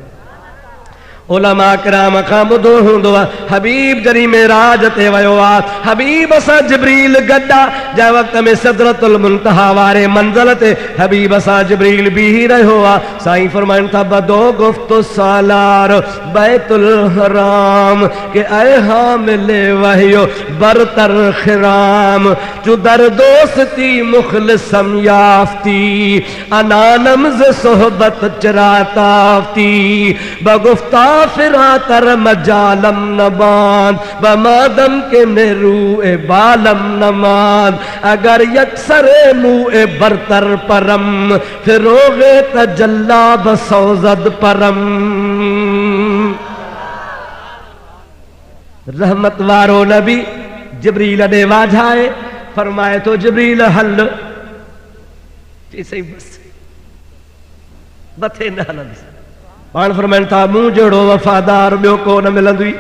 उलमा किराम खां ॿुधो हूंदो आहे, हबीब जॾहिं मेराज ते वियो आहे, हबीब सां जिब्रील गॾा, जंहिं वक़्त में सिदरतुल मुंतहा वारे मंज़िल ते हबीब सां जिब्रील बीही रहियो आहे। साईं फरमाइनि था बदो गुफ्तो सालार बैतुल हराम के ऐ हामिले वहियो बरतर खिराम, चुदर दोस्ती मुखलिसम याफ्ती, अनानम ज़ सोहबत चराताफ्ती, बगुफ्ता फिरा तर मजालम नबान, बमादम के नेरू ए बालम नमान, अगर यकसर मुए बरतर परम, फिरोगे तजल्ला बसौजद परम। रहमत वारो नबी जिब्रील ने वाझाए, फरमाए तो जिब्रील हल बस बथे न हलंदुसि। पाण फरमाइनि था मूं जहिड़ो वफ़ादार ॿियो को न मिलंदुई।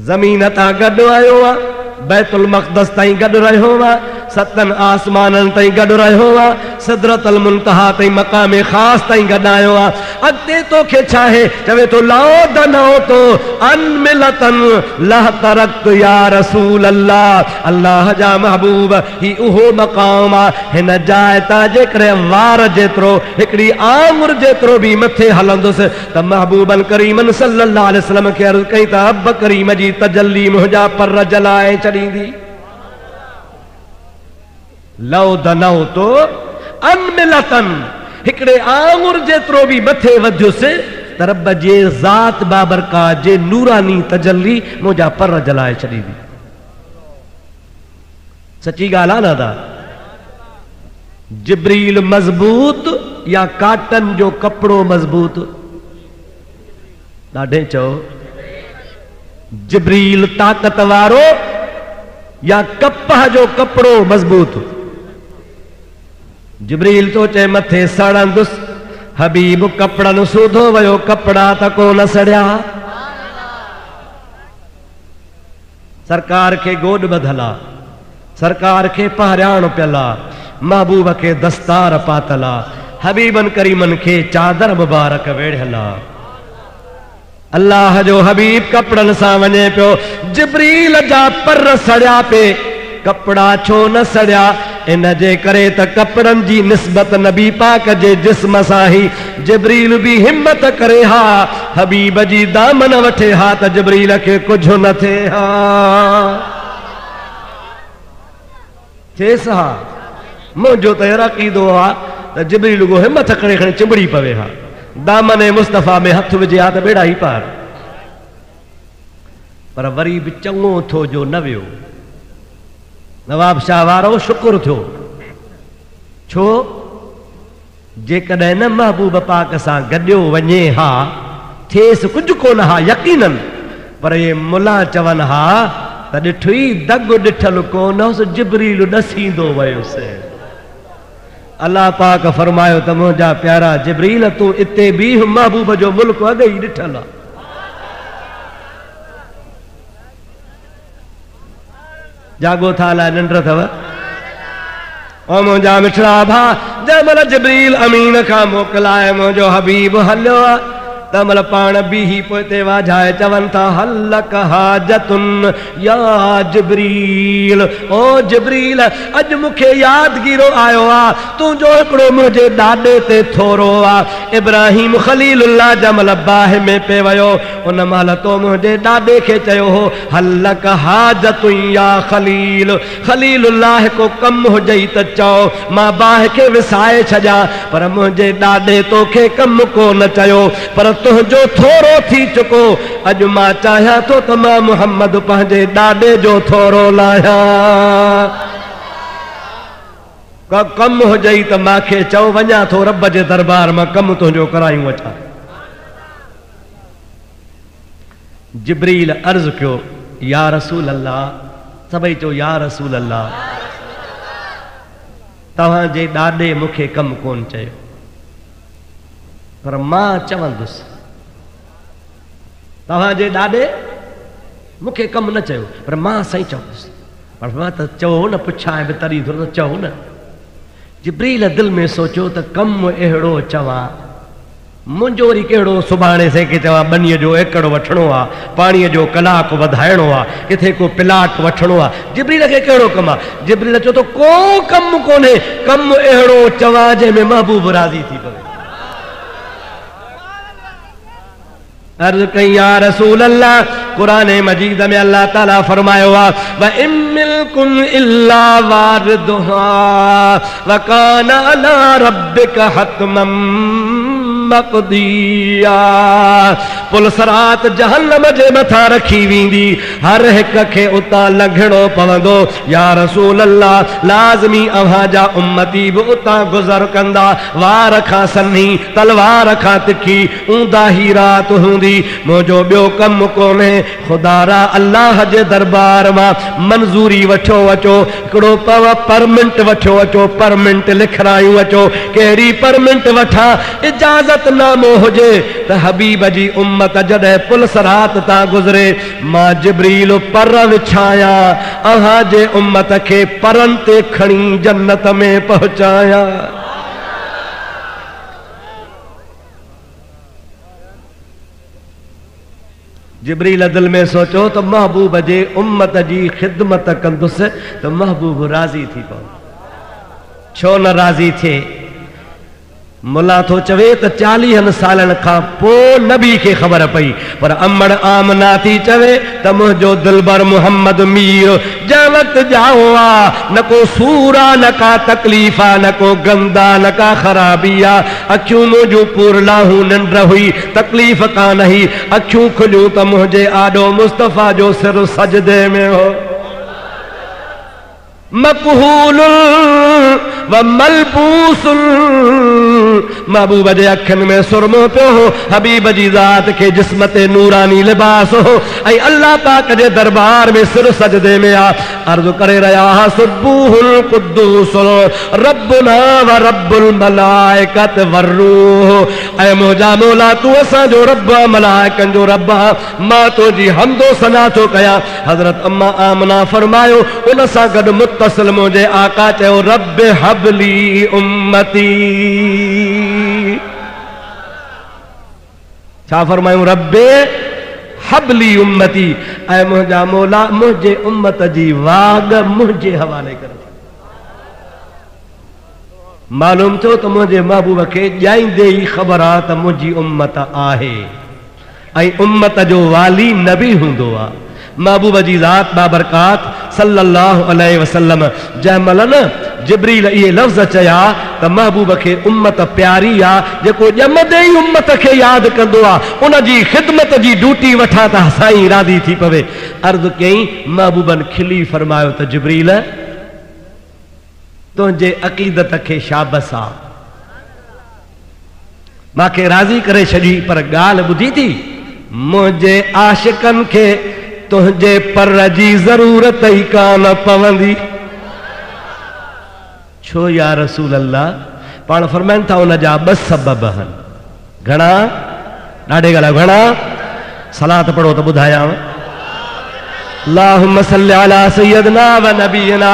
ज़मीन तां गॾु आयो आहे, बैतुल मक़दस ताईं गॾु रहियो आहे, 7 आसमाननि ताईं गॾु रहियो आहे, सिदरतुल मुंतहा ताईं मक़ाम ख़ास ताईं गॾु आयो आहे। अॻिते तोखे छा आहे? चवे तो लाओ दनो तो अन मिलतन लह तरक़्तु या रसूल अल्लाह। अल्लाह जा महबूब ही उहो मक़ाम आहे, हिन जाइ तां जेकॾहिं वार जेतिरो हिकिड़ी आंगुर जेतिरो बि मथे हलंदुसि त महबूबन करीमन सल्लल्लाहु अलैहि वसल्लम खे अर्ज़ कई त अब करीम जी तजल्ली मुंहिंजा पर जलाए छॾींदी। लव दनव तो अनमिलतन, हिकिड़े आंगुर जेतिरो बि मथे वधियुसि त रब जे ज़ात बाबरकात जे नूरानी तजल्ली मुंहिंजा पर जलाए छॾींदी। सची ॻाल्हि आहे न दा? जिब्रील मज़बूत या काटन जो कपिड़ो मज़बूत? ॾाढे चओ जिब्रील ताक़त वारो या कपह जो कपिड़ो मज़बूत? जिब्रील तो चए मथे सड़ंदुसि, हबीब कपड़न सूधो वयो कपड़ा त कोन सड़िया। सरकार के गोद बधला, सरकार के पहरियाण पियला, महबूब के दस्तार पातला, हबीबन करीमन के चादर मुबारक वेढ़ला। अल्लाह जो हबीब कपड़न सां वञे पियो, जिब्रील जा पर सड़िया पे, कपड़ा छो न सड़िया? इन जे करे त कपड़न जी निस्बत नबी पाक जे जिस्म सां ही जिब्रील भी हिम्मत करे हा, हबीब जी दामन वठे हा त जिब्रील के कुछ न थे हा। चेस हा मुझो त अक़ीदो आ त जिब्रील को हिम्मत करे खणी चिंबड़ी पवे हा, दामन मुस्तफा में हथ विझे हा त बेड़ा ही पार। पर वरी भी चङो थो जो न वियो। नवाब शाह वारो शुक्र थियो, छो जेकॾहिं न महबूब पाक सां गॾियो वञे हा थिएसि कुझु कोन हा यकीनन, पर ये मुला चवनि हा त ॾिठई दग ॾिठल कोन हुअसि, जिब्रील ॾसींदो वयुसि। अल्लाह पाक फरमायो त मुंहिंजा प्यारा जिब्रील तूं इते भी महबूब जो मुल्क अॻ ई ॾिठल आहे। जागो था अलाए निंड अथव? ओ मुंहिंजा मिठड़ा भा, जंहिंमहिल जिब्रील अमीन खां मोकिलाए मुंहिंजो हबीब हलियो आहे, तंहिंमहिल पाण बीही पोइ ते वाझाए चवनि था हलक हाजतुन या जिब्रील, ओ जिब्रील अॼु मूंखे यादगिरो आयो आहे, तुंहिंजो हिकिड़ो मुंहिंजे ॾाॾे ते थोरो आहे। इब्राहिम खलीलुल्लाह जंहिंमहिल बाहि में पे वियो, उन महिल तो मुंहिंजे ॾाॾे खे चयो हो हलक हाजतुन या खलील, खलीलुल्लाह को कमु हुजई त चओ मां बाहि खे विसाए छॾियां, पर मुंहिंजे ॾाॾे तोखे कमु कोन चयो, पर तुंहिंजो थोरो थी चुको। अॼु मां चाहियां थो त मां मुहम्मद पंहिंजे ॾाॾे जो थोरो लाहियां। का कमु हुजई त मूंखे चओ, वञा थो रब जे दरबार मां कमु तुंहिंजो करायूं अचां। जिब्रील अर्ज़ कयो या रसूल अल्लाह, सभई चओ या रसूल अल्लाह, तव्हांजे ॾाॾे मूंखे कमु कोन चयो, पर मां चवंदुसि तव्हांजे ॾाॾे मूंखे कमु न चयो, पर मां साईं चवंदुसि। पर मां त चओ न, पुछां बि तॾहिं थोरो त चओ न। जिब्रील दिलि में सोचियो त कमु अहिड़ो चवां, मुंहिंजो वरी कहिड़ो सुभाणे से के चवां बनीअ जो एकड़ वठिणो आहे, पाणीअ जो कलाक वधाइणो आहे, किथे को प्लाट वठिणो आहे, जिब्रील खे कहिड़ो कमु आहे? जिब्रील चओ त को कमु कोन्हे, कमु अहिड़ो चवां जंहिंमें महबूब राज़ी थी पवे। अर्ज़ कई या रसूल अल्लाह, कुरान मजीद में अल्लाह ताला फरमायो आहे व इन मिनकुम इल्ला वारिदुहा व कान अला रब्बिका हतमम मक़दिया। पुलसरात जहन्नम जे मथां रखी वेंदी, हर हिक खे उतां लंघणो पवंदो। या रसूल अल्लाह, लाज़मी अव्हांजा उम्मती बि उतां गुज़र कंदा, वार खां सन्ही तलवार खां तिखी ऊंदा ही रात हूंदी। मुंहिंजो ॿियो कमु कोन्हे, ख़ुदारा अल्लाह जे दरबार मां मंज़ूरी वठो अचो, हिकिड़ो परमिट वठो अचो, परमिट लिखायूं अचो। कहिड़ी परमिट वठां? इजाज़त नामो हुजे त हबीब जी उम्मत जॾहिं पुलसरात तां गुज़रे, मां जिब्रील पर विछाया, अहां जे उम्मत खे परन ते खणी जन्नत में पहुचाया। जिब्रील दिल में सोचो त महबूब जे उम्मत जी ख़िदमत कंदुसि त महबूब राज़ी थी पवंदो। छो न राज़ी थिए? मुला थो चवे त 40 सालनि खां पोइ नबी खे ख़बर पई, पर अमड़ आमना थी चवे त मुंहिंजो दिलबर मुहम्मद मीर जंहिं वक़्तु ॼाओ आहे, न को सूर आहे, न का तकलीफ़ आहे, न को गंदा, न का ख़राबी आहे। अखियूं मुंहिंजूं पुरलाहूं निंड हुई, तकलीफ़ कान हुई। अखियूं खुलियूं त मुंहिंजे आॾो मुस्तफ़ा जो सिर सजदे में हो। मक़हूल व मलबूस महबूब जे अखियुनि में सुरमो पियो हो, हबीब जी ज़ात के जिस्म ते नूरानी लिबास हो ऐं अल्लाह पाक जे दरबार में सिर सजदे में आ अर्ज़ करे रहिया हा सुब्बूहुल कुद्दूसुल रब्बुना व रब्बुल मलाइकत वर्रूह। ऐं मुंहिंजा मौला तू असांजो रब मलाइकनि जो रब आ, मां तुंहिंजी हमदो सना थो कयां। हज़रत अम्मा आमना फरमायो उन सां गॾु मुत्तसिल मुंहिंजे आका चयो रब हबली उम्मती। छा फरमायूं रब्बे हबली उम्मती, ऐं मुंहिंजा मौला मुंहिंजे उम्मत जी वाग मुंहिंजे हवाले कर। मालूम थियो त मुंहिंजे महबूब खे ॼाईंदे ई ख़बर आहे त मुंहिंजी उम्मत आहे ऐं उम्मत जो वाली नबी हूंदो आहे। महबूब जी ज़ात बाबरकात सल्लल्लाहु अलैहि वसल्लम जंहिं महिल न जिब्रील इहे लफ़्ज़ चया त महबूब खे उम्मत प्यारी आहे, जेको ॼमंदे ई उम्मत खे यादि कंदो आहे उन जी ख़िदमत जी ड्यूटी वठां त साईं राज़ी थी पवे। अर्ज़ु कयईं महबूबन खिली फरमायो त जिब्रील तुंहिंजे अक़ीदत खे शाबस आहे, मूंखे राज़ी करे छॾी, पर ॻाल्हि ॿुधी थी मुंहिंजे आशिकनि खे तुंहिंजे पर जी ज़रूरत ई कान पवंदी। छो या रसूल अल्लाह? पाण फरमाइनि था उन जा ॿ सबब आहिनि। घणा? ॾाढे ॻाल्हि घणा? सलात पढ़ो त ॿुधायांव। अल्लाहुम्मा सल्लि अला सय्यदना व नबीना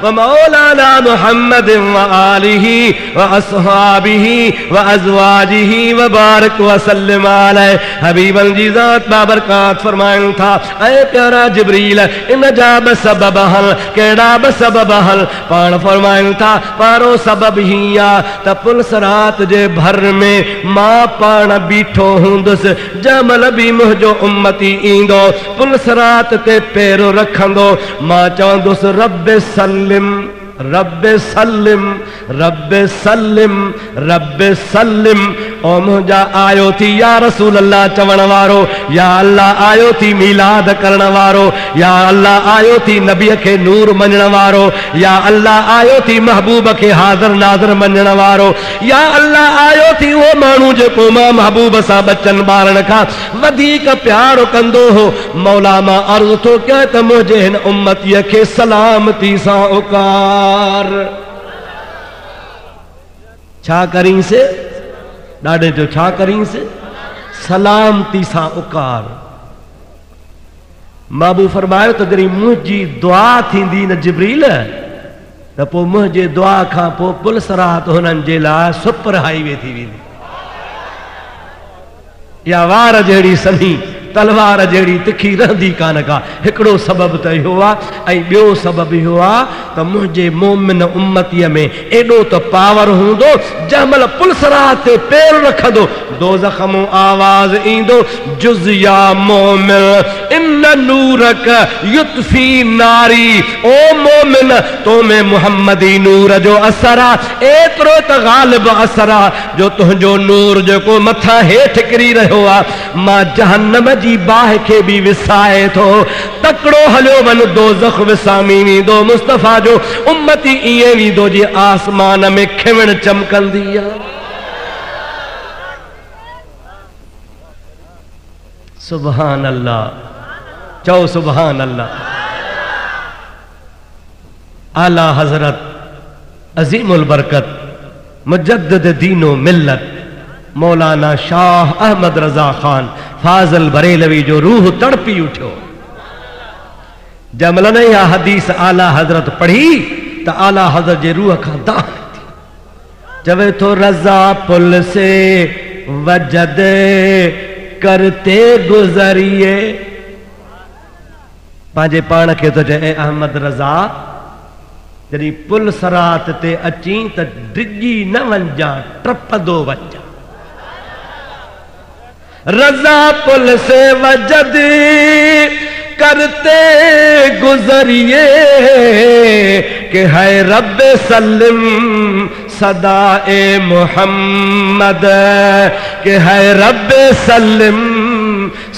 व मौलाना मुहम्मद व आलिही व अस्हाबिही व अज़वाजिही व बारिक व सल्लिम अलैहि। हबीबन जी ज़ात बाबरकात फरमाइनि था ऐ प्यारा जिब्रील इन जा ॿ सबब हल। कहिड़ा ॿ सबब हल? पाण फरमाइनि था पहिरों सबब ही आहे त पुलसरात जे भर में मां पाण बीठो हूंदुसि, जंहिं महिल बि मुंहिंजो उम्मती ईंदो पुलसरात ते पेरो रखंदो मां चवंदुसि रब्बे सल्लिम रब्बे सल्लिम रब्बे सल्लिम रब्बे सल्लिम। ओ मुंहिंजा आयो थी या रसूल अल्लाह चवण वारो, या अल्लाह आयो थी मीलाद करण वारो, या अल्लाह आयो थी नबीअ खे नूर मञण वारो, या अल्लाह आयो थी महबूब खे हाज़िर नाज़िर मञण वारो, या अल्लाह आयो थी उहो माण्हू जेको मां महबूब सां बचनि ॿारनि खां वधीक प्यार कंदो हो। मौला मां अर्ज़ु थो कयां त मुंहिंजे हिन उम्मतीअ खे सलामती सां उकार। छा करींसि? ॾाढे जो छा करींसि? सलामती सां उकार। महबूब फरमायो त जॾहिं मुंहिंजी दुआ थींदी न जिब्रील त पोइ मुंहिंजे दुआ खां पोइ पुलसरात हुननि जे लाइ सुपर हाईवे थी वेंदी। या वार जहिड़ी सनी तलवार जहिड़ी तिखी रहंदी कान का। हिकिड़ो सबब त इहो आहे, ऐं ॿियो सबब इहो आहे त मुंहिंजे मोमिन उम्मतीअ में एॾो त पावर हूंदो जंहिं महिल पुलसरात ते पेर रखंदो दोज़ख मां आवाज़ ईंदो जुज़ या मोमिन इन नूरक युत्फी नारी। ओ मोमिन तो में मुहम्मदी नूर जो असर आहे, एतिरो त ग़ालिब असर आहे जो तुंहिंजो नूर जेको मथां हेठि किरी रहियो आहे मां जहन्नम जी बाहि खे बि विसाए थो। तकिड़ो हलियो वञ दोज़ख विसामी वेंदो। मुस्तफ़ा जो उम्मती ईअं वेंदो जे आसमान में खिवण चमकंदी आहे। सुभान अल्लाह, चओ सुभान अल्लाह। आला हजरत अजीमुल बरकत मुजद्दिद दीनो मिल्लत मौलाना शाह अहमद रज़ा खान फाज़ल बरेलवी जो रूह तड़पी उठो जंहिं महिल इहा हदीस आला हजरत पढ़ी त आला हजरत जे रूह खां दाह थी। चवे थो रज़ा पुल से वजद करते गुज़रिए। पंहिंजे पाण खे तो चए अहमद रज़ा जॾहिं पुल सरात ते अची त डिॼी न वञा, टपंदो वञा। रज़ा पुल से वजद करते गुजरिए कि है रब सल्लिम सदा ए मोहम्मद, कि है रब सल्लिम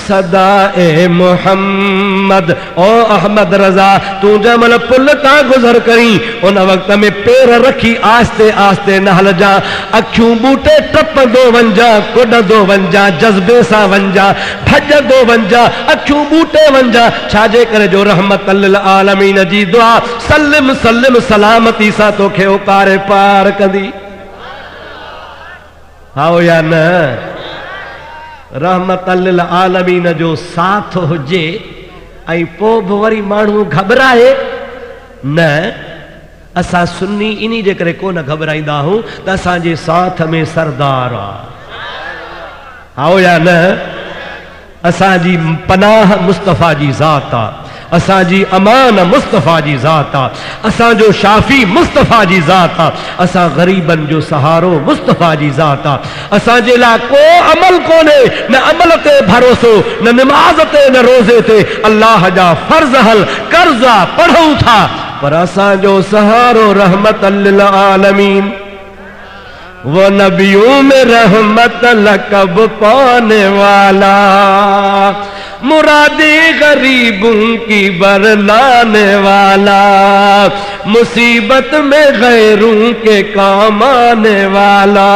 सदा ए मोहम्मद ओ अहमद रजा तू जमल पुल ता गुजर करी उन वक्त में पैर रखी आस्ते आस्ते न हल जा अखियूं बूटे टप दो वंजा कुड दो वंजा जज्बे सा वंजा भज दो वंजा अखियूं बूटे वंजा छाजे करे जो रहमत लिल आलमीन जी दुआ सल्लिम सल्लिम सलामती सा तोखे उकारे पार कंदी। हाओ या न रहमत लिल आलमीन जो साथ हुजे ऐं पोइ बि वरी माण्हू घबराए न। असां सुन्नी इन्ही जे करे कोन घबराईंदा आहियूं त असांजे साथ में सरदार आहे। आओ या न असांजी पनाह मुस्तफ़ा जी ज़ात आहे, असांजी अमान मुस्तफ़ा जी ज़ात आहे, असांजो शाफ़ी मुस्तफ़ा जी ज़ात आहे, असां ग़रीबनि जो सहारो मुस्तफ़ा जी ज़ात आहे। असांजे लाइ को अमल कोन्हे, न अमल ते भरोसो, न निमाज़ ते, न रोज़े ते। अल्लाह जा फ़र्ज़ हल कर्ज़ा पढ़ूं था पर असांजो सहारो रहमत लिल आलमीन। वो नबियों में रहमत लक़ब पाने वाला, मुरादे गरीबों की बरलाने वाला, मुसीबत में गैरों के काम आने वाला,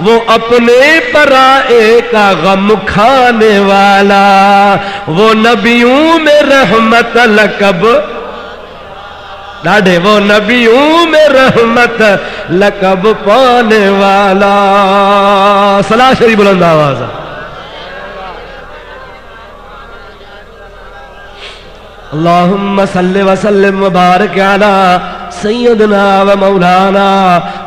वो अपने पराए का गम खाने वाला, वो नबियों में रहमत लक़ब डाढ़े, वो नबियों में रहमत लक़ब पाने वाला। सलाह शरीफ बुलंद आवाज़। अल्लाहुम्मा सल्लि व सल्लिम व बारिक अला सय्यदना व मौलाना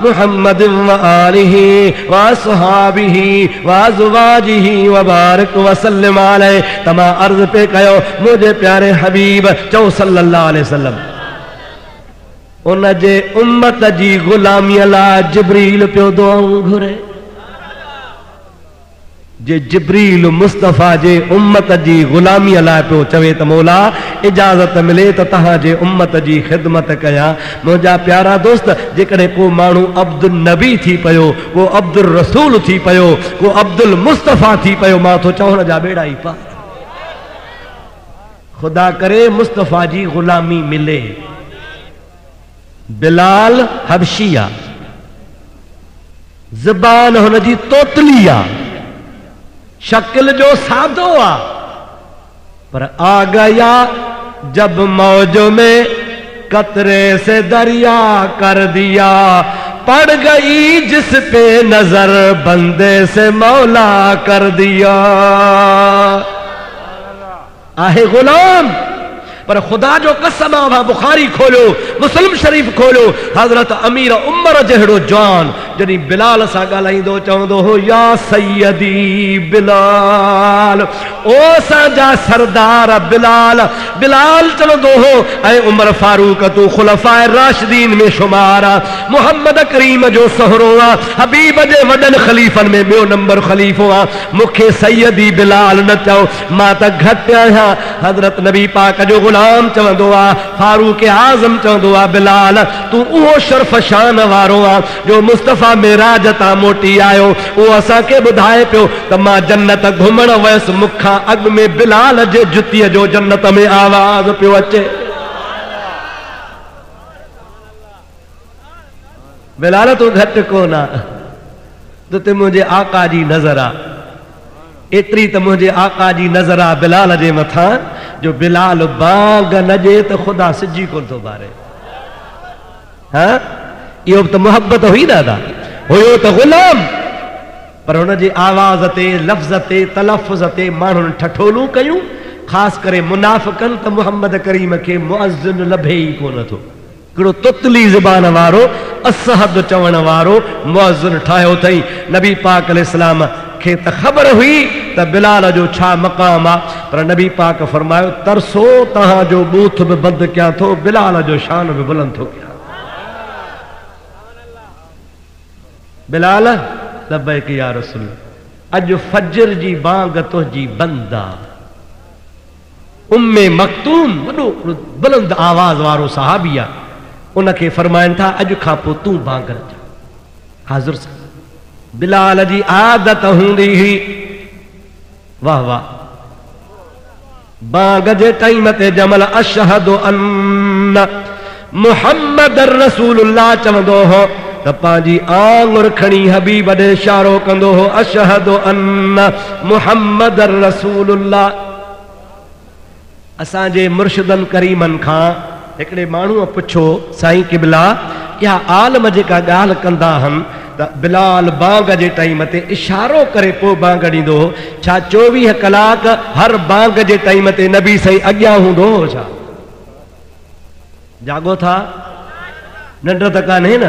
मुहम्मदिन व आलिहि व अस्हाबिहि व अज़वाजिहि व बारिक व सल्लिम अलैहि। तमा अर्ज़ पे कयो मुझे प्यारे हबीब चओ सल्लल्लाहु अलैहि वसल्लम उन जे उम्मत जी गुलामीअ लाइ जिब्रील पियो दुआऊं घुरे। जे जिब्रील मुस्तफ़ा जे उम्मत जी गुलामीअ लाइ पियो चवे त मौला इजाज़त मिले त तव्हांजे उम्मत जी ख़िदमत कयां। मुंहिंजा प्यारा दोस्त जेकॾहिं को माण्हू अब्दुल नबी थी पियो, को अब्दुल रसूल थी पियो, को अब्दुल मुस्तफ़ा थी पियो, मां थो चवां हुन जा बेड़ा ई पार। ख़ुदा करे मुस्तफ़ा जी गुलामी मिले। बिलाल हबशिया, ज़बान हुन जी तोतली आ, शक्ल जो सादो आ, पर आ गया जब मौज में कतरे से दरिया कर दिया, पड़ गई जिस पे नजर बंदे से मौला कर दिया। आहे गुलाम पर खुदा जो कसम आ। बुखारी खोलो, मुस्लिम शरीफ खोलो, हजरत अमीर उमर जहिड़ो जवान जॾहिं बिलाल सां ॻाल्हाईंदो चवंदो हो या सैयदी बिलाल, ओ असांजा सरदार बिलाल। बिलाल चवंदो हो ऐं उमर फारूक तूं खुलफाए राशिदीन में शुमार आ, मुहम्मद करीम जो सहरो आ, हबीब जे वॾनि ख़लीफ़नि में ॿियो नंबर ख़लीफ़ो आ, मूंखे सैयदी बिलाल न चओ, मां त घटि आहियां। हजरत नबी पाक जो गुलाम चवंदो आ, फारूक आज़म चवंदो आ बिलाल तू उहो शर्फ शान वारो आ जो मुस्तफ़ा मेराज तां मोटी आयो। उहो असांखे ॿुधाए पियो त मां जन्नत घुमण वयसि, मूंखां अॻु में बिलाल जे जुतीअ जो जन्नत में आवाज़ पियो अचे। बिलाल तूं घटि कोन आ, तुते मुंहिंजे आका जी नज़र आ। एतिरी त मुंहिंजे आका जी नज़र आ बिलाल जे मथां जो बिलाल बांग न ॾे त ख़ुदा सिजी कोन थो बारे। हाँ इहो त मोहब्बत हुई दादा, हुयो त गुलाम, पर हुन जी आवाज़ ते, लफ़्ज़ ते, तलफ़ुज़ ते माण्हुनि ठठोलूं कयूं। ख़ासि करे मुनाफ़िक़नि त मुहम्मद करीम खे मुअज़्ज़िन लभे ई कोन थो। हिकिड़ो तुतली ज़बान वारो, असहद चवण वारो मुअज़्ज़िन ठाहियो अथई। नबी पाक अलैहिस्सलाम खे त ख़बर हुई त बिलाल जो छा मक़ाम आहे, पर नबी पाक फरमायो तरसो तव्हांजो बूथ बि बंदि कयां थो, बिलाल जो शान बि बुलंद थो कयां। बिलाल लब्बैक या रसूल, अॼु फज्र जी बांग तुंहिंजी बंद आहे। उम्मे मक्तूम वॾो बुलंद आवाज़ वारो सहाबी आहे, उनखे फरमाइनि था अॼु खां पोइ तूं बांग न जा। हाज़िर बिलाल जी आदत हूंदी हुई, वाह वाह, बांग जे टाइम ते जमल अशहदु अन्न मुहम्मद रसूलुल्लाह चवंदो हो त पंहिंजी आंगुर खणी हबीब ॾे इशारो कंदो हो अशहदु अन्न मुहम्मद रसूलुल्लाह। असांजे मुर्शिदनि करीमनि खां हिकिड़े माण्हूअ पुछो साईं क़िबला इहा आलम जेका ॻाल्हि कंदा आहिनि त बिलाल बांग जे टाइम ते इशारो करे पोइ बांग ॾींदो हो, छा 24 कलाक हर बांग जे टाइम ते नबी साईं अॻियां हूंदो हो छा? जागो था, निंड त कान्हे न,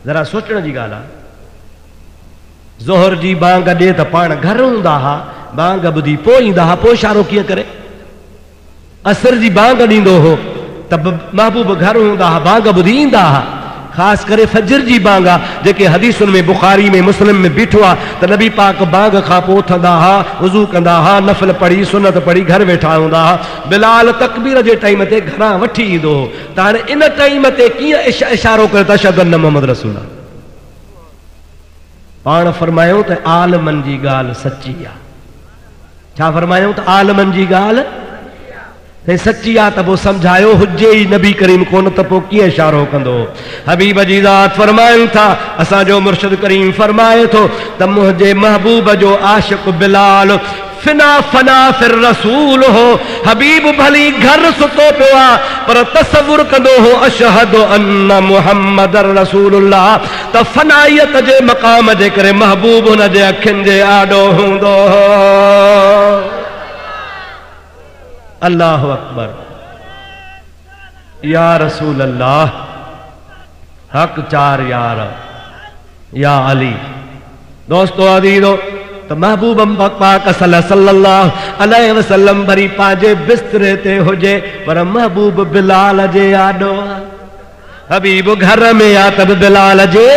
जरा सोचण जी ॻाल्हि आहे। ज़ोहर जी बांग ॾे त पाण घर हूंदा हुआ, बांग ॿुधी पोइ ईंदा हुआ, पोइ इशारो कीअं करे? असर जी बांग ॾींदो हो त महबूब घर हूंदा हुआ, बांग ॿुधी ईंदा हुआ। ख़ासि करे फजर जी बांग आहे जेके हदीसुनि में बुखारी में मुस्लिम में बीठो आहे त नबी पाक बांग खां पोइ उथंदा हुआ, वुज़ू कंदा हुआ, नफ़िल पढ़ी सुनत पढ़ी घर वेठा हूंदा हुआ। बिलाल तकबीर जे टाइम ते घरां वठी ईंदो हो, त हाणे इन टाइम ते कीअं इशारो करे त अशहदु अन्न मुहम्मद रसूल। पाण फरमायूं त आलमनि जी ॻाल्हि सची आहे। छा फरमायूं त आलमनि जी ॻाल्हि सच्ची आहे त पोइ सम्झायो, हुजे ई नबी करीम कोन त पोइ कीअं इशारो कंदो? हबीब जी ज़ात फरमाइनि था, असांजो मुर्शिद करीम फरमाए थो त मुंहिंजे महबूब जो आशिक़ बिलाल फिना फना फिर रसूल हो। हबीब भली घर सुतो पियो आहे पर तसवुर कंदो हो अशहदु अन्न मुहम्मद रसूलुल्लाह, त फनाइयत जे मक़ाम जे करे महबूब हुन जे अखियुनि जे आॾो हूंदो हो। अल्लाह अकबर, या रसूल अल्लाह, हक चार यार, या अली। दोस्तों अदीदो, तो महबूब पाक सल्लल्लाहु अलैहि वसल्लम भरी पांजे बिस्तरे ते हुजे पर महबूब बिलाल जे आॾो। हबीब घर में आ तब बिलाल जे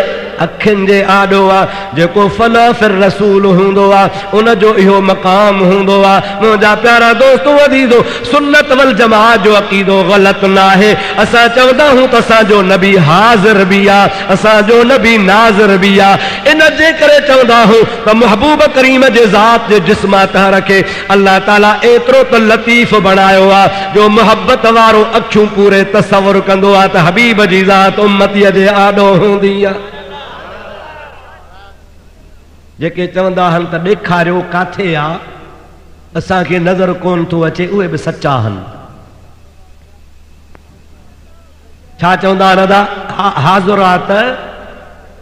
अखियुनि जे आॾो आहे। जेको फना फिर रसूल हूंदो आहे उन जो इहो मक़ाम हूंदो आहे। मुंहिंजा प्यारा दोस्तों अदीदो, सुन्नत वल जमात जो अक़ीदो ग़लति न आहे। असां चवंदा आहियूं त असांजो नबी हाज़िर बि आहे, असांजो नबी नाज़िर बि आहे। इन जे करे चवंदा आहियूं त महबूब करीम जे ज़ात जे जिस्मा तहर खे अल्लाह ताला एतिरो त लतीफ़ बणायो आहे जो मुहबत वारो अखियूं पूरे तसवुर कंदो आहे त हबीब जी ज़ात उम्मतीअ जे आॾो हूंदी आहे। जेके चवंदा आहिनि त ॾेखारियो काथे आहे, असांखे नज़र कोन थो अचे, उहे बि सचा आहिनि। छा चवंदा आहिनि दादा? हाज़िरात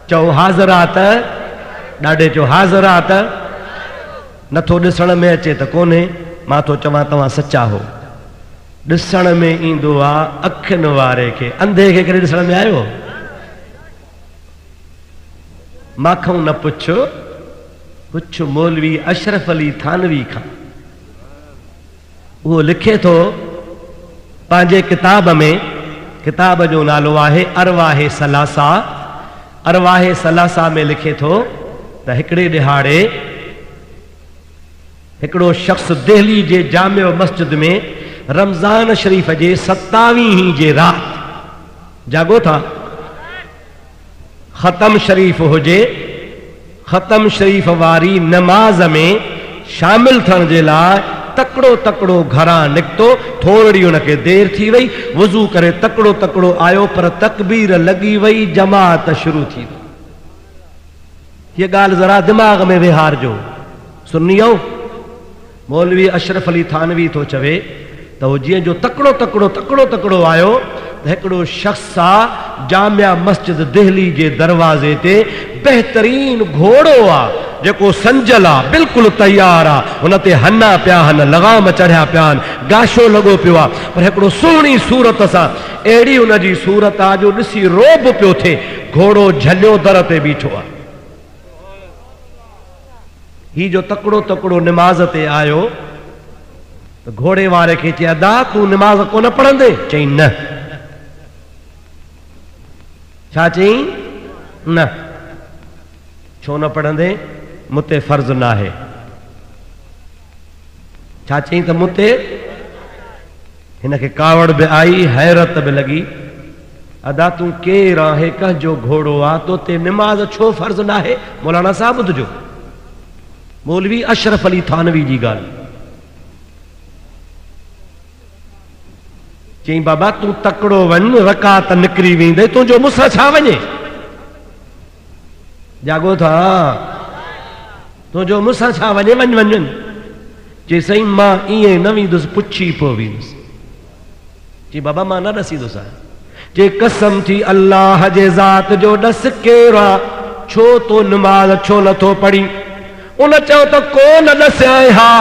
चओ, हाज़िरात ॾाढे चओ, हाज़िरात नथो ॾिसण में अचे त कोन्हे। मां थो चवां तव्हां सचा हो। ॾिसण में ईंदो आहे अखियुनि वारे खे, अंधे खे कॾहिं ॾिसण में आयो? माखऊं न पुछो, पुछ मौलवी अशरफ अली थानवी खां। वो लिखे थो पंहिंजे किताब में, किताब जो नालो आहे अरवाहे सलासा। अरवाहे सलासा में लिखे थो त हिकिड़े ॾिहाड़े हिकिड़ो शख्स दिल्ली जे जामिया मस्जिद में रमज़ान शरीफ़ जे 27 जे रात, जागो था, ख़तम शरीफ़ हुजे, ख़तम शरीफ़ वारी नमाज में शामिल थियण जे लाइ तकड़ो तकड़ो घरां निकितो। थोरी हुनखे देर थी वई, वुज़ू करे तकड़ो तकड़ो आयो पर तकबीर लॻी वई, जमात शुरू थी वई। हीअ ॻाल्हि ज़रा दिमाग़ में विहारजो। सुनियो, मौलवी अशरफ अली थानवी थो चवे त उहो जीअं जो तकड़ो तकड़ो तकड़ो तकड़ो आयो त हिकिड़ो शख़्स आहे जामिया मस्जिद दिल्ली जे दरवाज़े ते, बहितरीन घोड़ो आहे जेको संजल आहे, बिल्कुलु तयार आहे, हुन ते हना पिया आहिनि, लगाम चढ़िया पिया आहिनि, गाशो लॻो पियो आहे, पर हिकिड़ो सुहिणी सूरत सां, अहिड़ी हुनजी सूरत आहे जो ॾिसी रोब पियो थिए। घोड़ो झलियो दर ते बीठो आहे। ही जो तकड़ो तकड़ो निमाज़ ते आयो त घोड़े वारे खे चई, अदा तूं निमाज़ कोन पढ़ंदे? चई न। छा चई? न। छो न पढ़ंदे? मुते फर्ज़ न आहे। छा चई त मुते? हिनखे कावड़ बि आई, हैरत बि लॻी। अदा तूं केरु आहे, कंहिंजो घोड़ो आहे, तो ते निमाज़ छो फर्ज़ न आहे? मौलाना साहब ॿुधजो, मौलवी अशरफ अली थानवी जी ॻाल्हि। चई बाबा तू तकड़ो वन रकात निकरी वेंदे तुंहिंजो मूंसां छा वञे। जागो था तुंहिंजो मूंसां छा वञे, वञ वञ वञ। चई साईं मां ईअं न वेंदुसि, पुछी पोइ वेंदुसि। चई बाबा मां न ॾसींदुसि। चई कसम थी अल्लाह जे ज़ात जो ॾस केरु आहे, छो तो नमाज़ छो नथो पढ़ी। उन चयो त को न ॾसियां हा,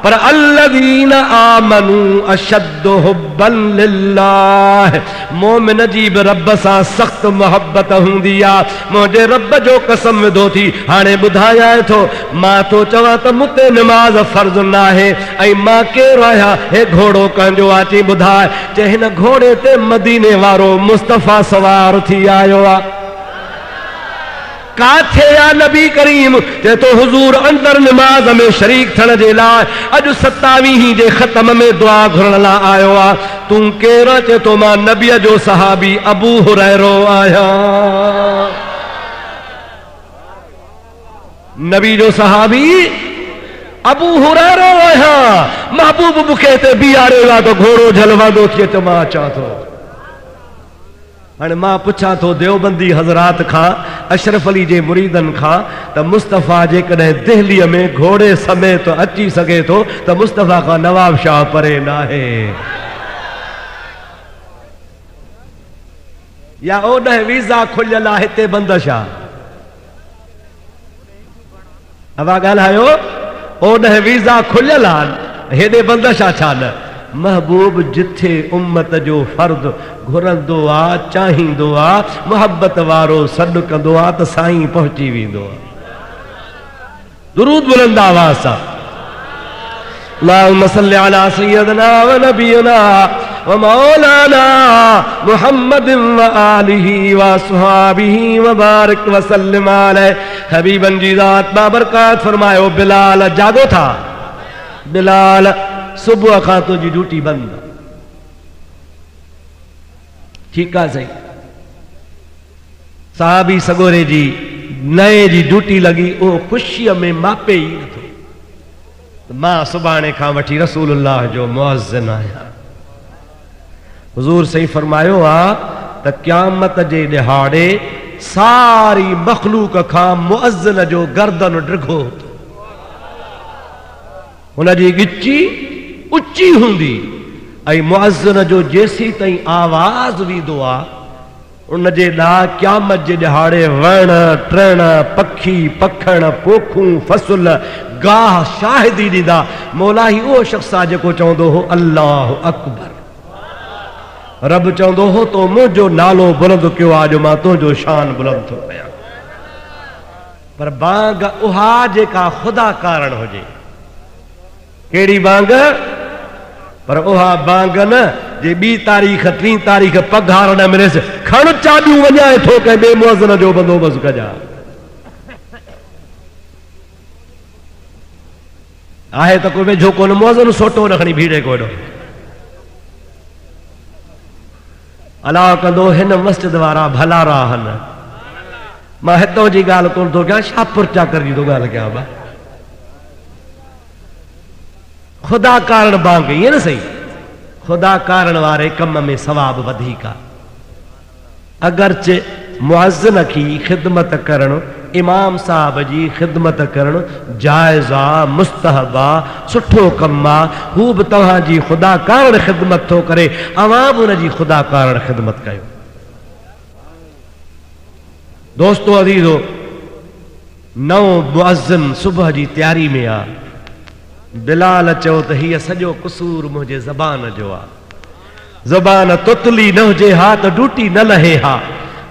पर अल्लज़ीन आमनू अशद्दु हुब्बन लिल्लाह। मोमिन जी बि रब सां सख़्त मोहब्बत हूंदी आहे। मुंहिंजे रब जो कसम विधो थी हाणे ॿुधायां थो, मां तो चवां त मूं ते नमाज़ फर्ज़ न आहे ऐं मां केरु आहियां, हे घोड़ो कंहिंजो आहे। चई ॿुधाए। चई हिन घोड़े ते मदीने वारो मुस्तफ़ा सवार थी आयो आहे। काथे या नबी करीम ते तो हुजूर अंदर नमाज में शरीक थियण जे लाइ अॼु 27 जे ख़त्म में दुआ घुरण लाइ आयो आहे। तूं केरु? चए तो मां नबीअ जो सहाबी अबू हुरैरो आहियां। नबी जो सहाबी अबू हुरैरो आहियां। महबूब मूंखे हिते बीहारियो आहे त घोड़ो झलवंदो थिए त मां अचां थो। हाणे मां पुछां थो देवबंदी हज़रात खां, अशरफ अली जे मुरीदन खां, त मुस्तफ़ा जेकॾहिं दिल्लीअ में घोड़े समेत अची सघे थो त मुस्तफ़ा खां नवाब शाह परे न आहे। या ओॾह वीज़ा खुलियल आहे हिते बंदिश आहे। अवा ॻाल्हायो, ओॾह वीज़ा खुलियल आहे हेॾे बंदिश आहे छा न। महबूब जिथे उम्मत जो फर्द घुरंदो आहे, चाहींदो आहे, मोहब्बत वारो सॾु कंदो आहे त साईं पहुची वेंदो आहे। दुरूद बुलंद आवाज़ सां अल्लाहुम्मा सल्लि अला सय्यदना व नबीना व मौलाना मुहम्मदिन व आलिहि व अस्हाबिहि व बारिक व सल्लिम अलैहि। हबीबन जी ज़ात बाबरकात फरमायो, बिलाल जागो था। बिलाल सुबह खां तुझी ड्यूटी बंद। ठीक है सही। साहबी सगोरे जी नए जी ड्यूटी लगी, ओ खुशी में मापे ही नथो। मां सुभाणे खां वठी रसूलुल्लाह जो मुअज़्ज़िन आहियां। हुजूर सही फरमायो आ त क़यामत जे ॾिहाड़े सारी मखलूक खां मुअज़्ज़िन जो गर्दन ड्रिघो, हुनजी गिची उची हूंदी ऐं मुअज़्ज़िन जो जेसी ताईं आवाज़ वेंदो आहे उन जे ॾांहुं क़यामत जे ॾिहाड़े वण टिण पखी पखण पोखूं फसुल गाह शाहिदी ॾींदा। मौला ही उहो शख़्स आहे जेको चवंदो हो अल्लाह अकबर। रब चवंदो हो तो मुंहिंजो नालो बुलंद कयो आहे, अॼु मां तुंहिंजो शान बुलंद थो कयां। पर बांग उहा जेका ख़ुदा कारण हुजे। कहिड़ी बांग? पर उहा बांग न जे 2 तारीख़ 3 तारीख़ पघार न मिलेसि, खण चाबियूं वञाए थो कंहिं ॿिए मुअज़्ज़िन जो बंदोबस्तु कजां। आहे त कोई वेझो कोन, मुअज़्ज़िन सोटो न खणी भीड़े को हेॾो अला कंदो हिन मस्जिद वारा भला रहनि। मां हितां जी ॻाल्हि कोन थो कयां, शाहपुर चाकर जी थो ॻाल्हि कयां। खुदा कारण बांग, ये न सही। खुदा कारण वारे कम में सवाब वधीक आहे। अगरचे मुअज़्ज़िन की खिदमत करण, इमाम साहब जी खिदमत करण जायज़ा मुस्तहबा सुठो कम आहे। हू बि तव्हांजी खुदा कारण खिदमत थो करे, अवां बि उन जी खुदा कारण खिदमत कयो। दोस्तो अज़ीज़ो, नओ मुअज़्ज़िन सुबह जी तैयारी में आहे। बिलाल चयो त हीअ सॼो कसूर मुंहिंजे ज़बान जो आहे। ज़बान तुतली न हुजे हा त ड्यूटी न लहे हा,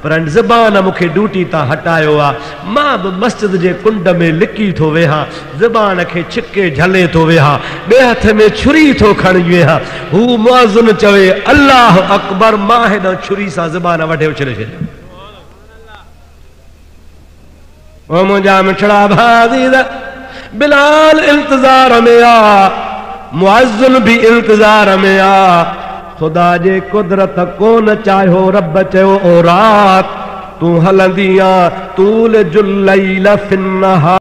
पर ज़बान मूंखे ड्यूटी तां हटायो आहे। मां बि मस्जिद जे कुंड में लिकी थो वेहा, ज़बान खे छिके झले थो वेहा, ॿिए हथ में छुरी थो खणी वेहा। हू मुअज़्ज़िन चवे अल्लाह अकबर, मां हेॾो छुरी सां ज़बान वढे उछले छॾियो। ओ मुंहिंजा मिठड़ा भाज़ीद, बिलाल इंतजार में आ, मुअज़्ज़िन भी इंतजार में आ। खुदा जे कुदरत कोन चाहियो, रब चयो ओ रात तू हलंदी आ, तूल जुल लैल फिन नहार।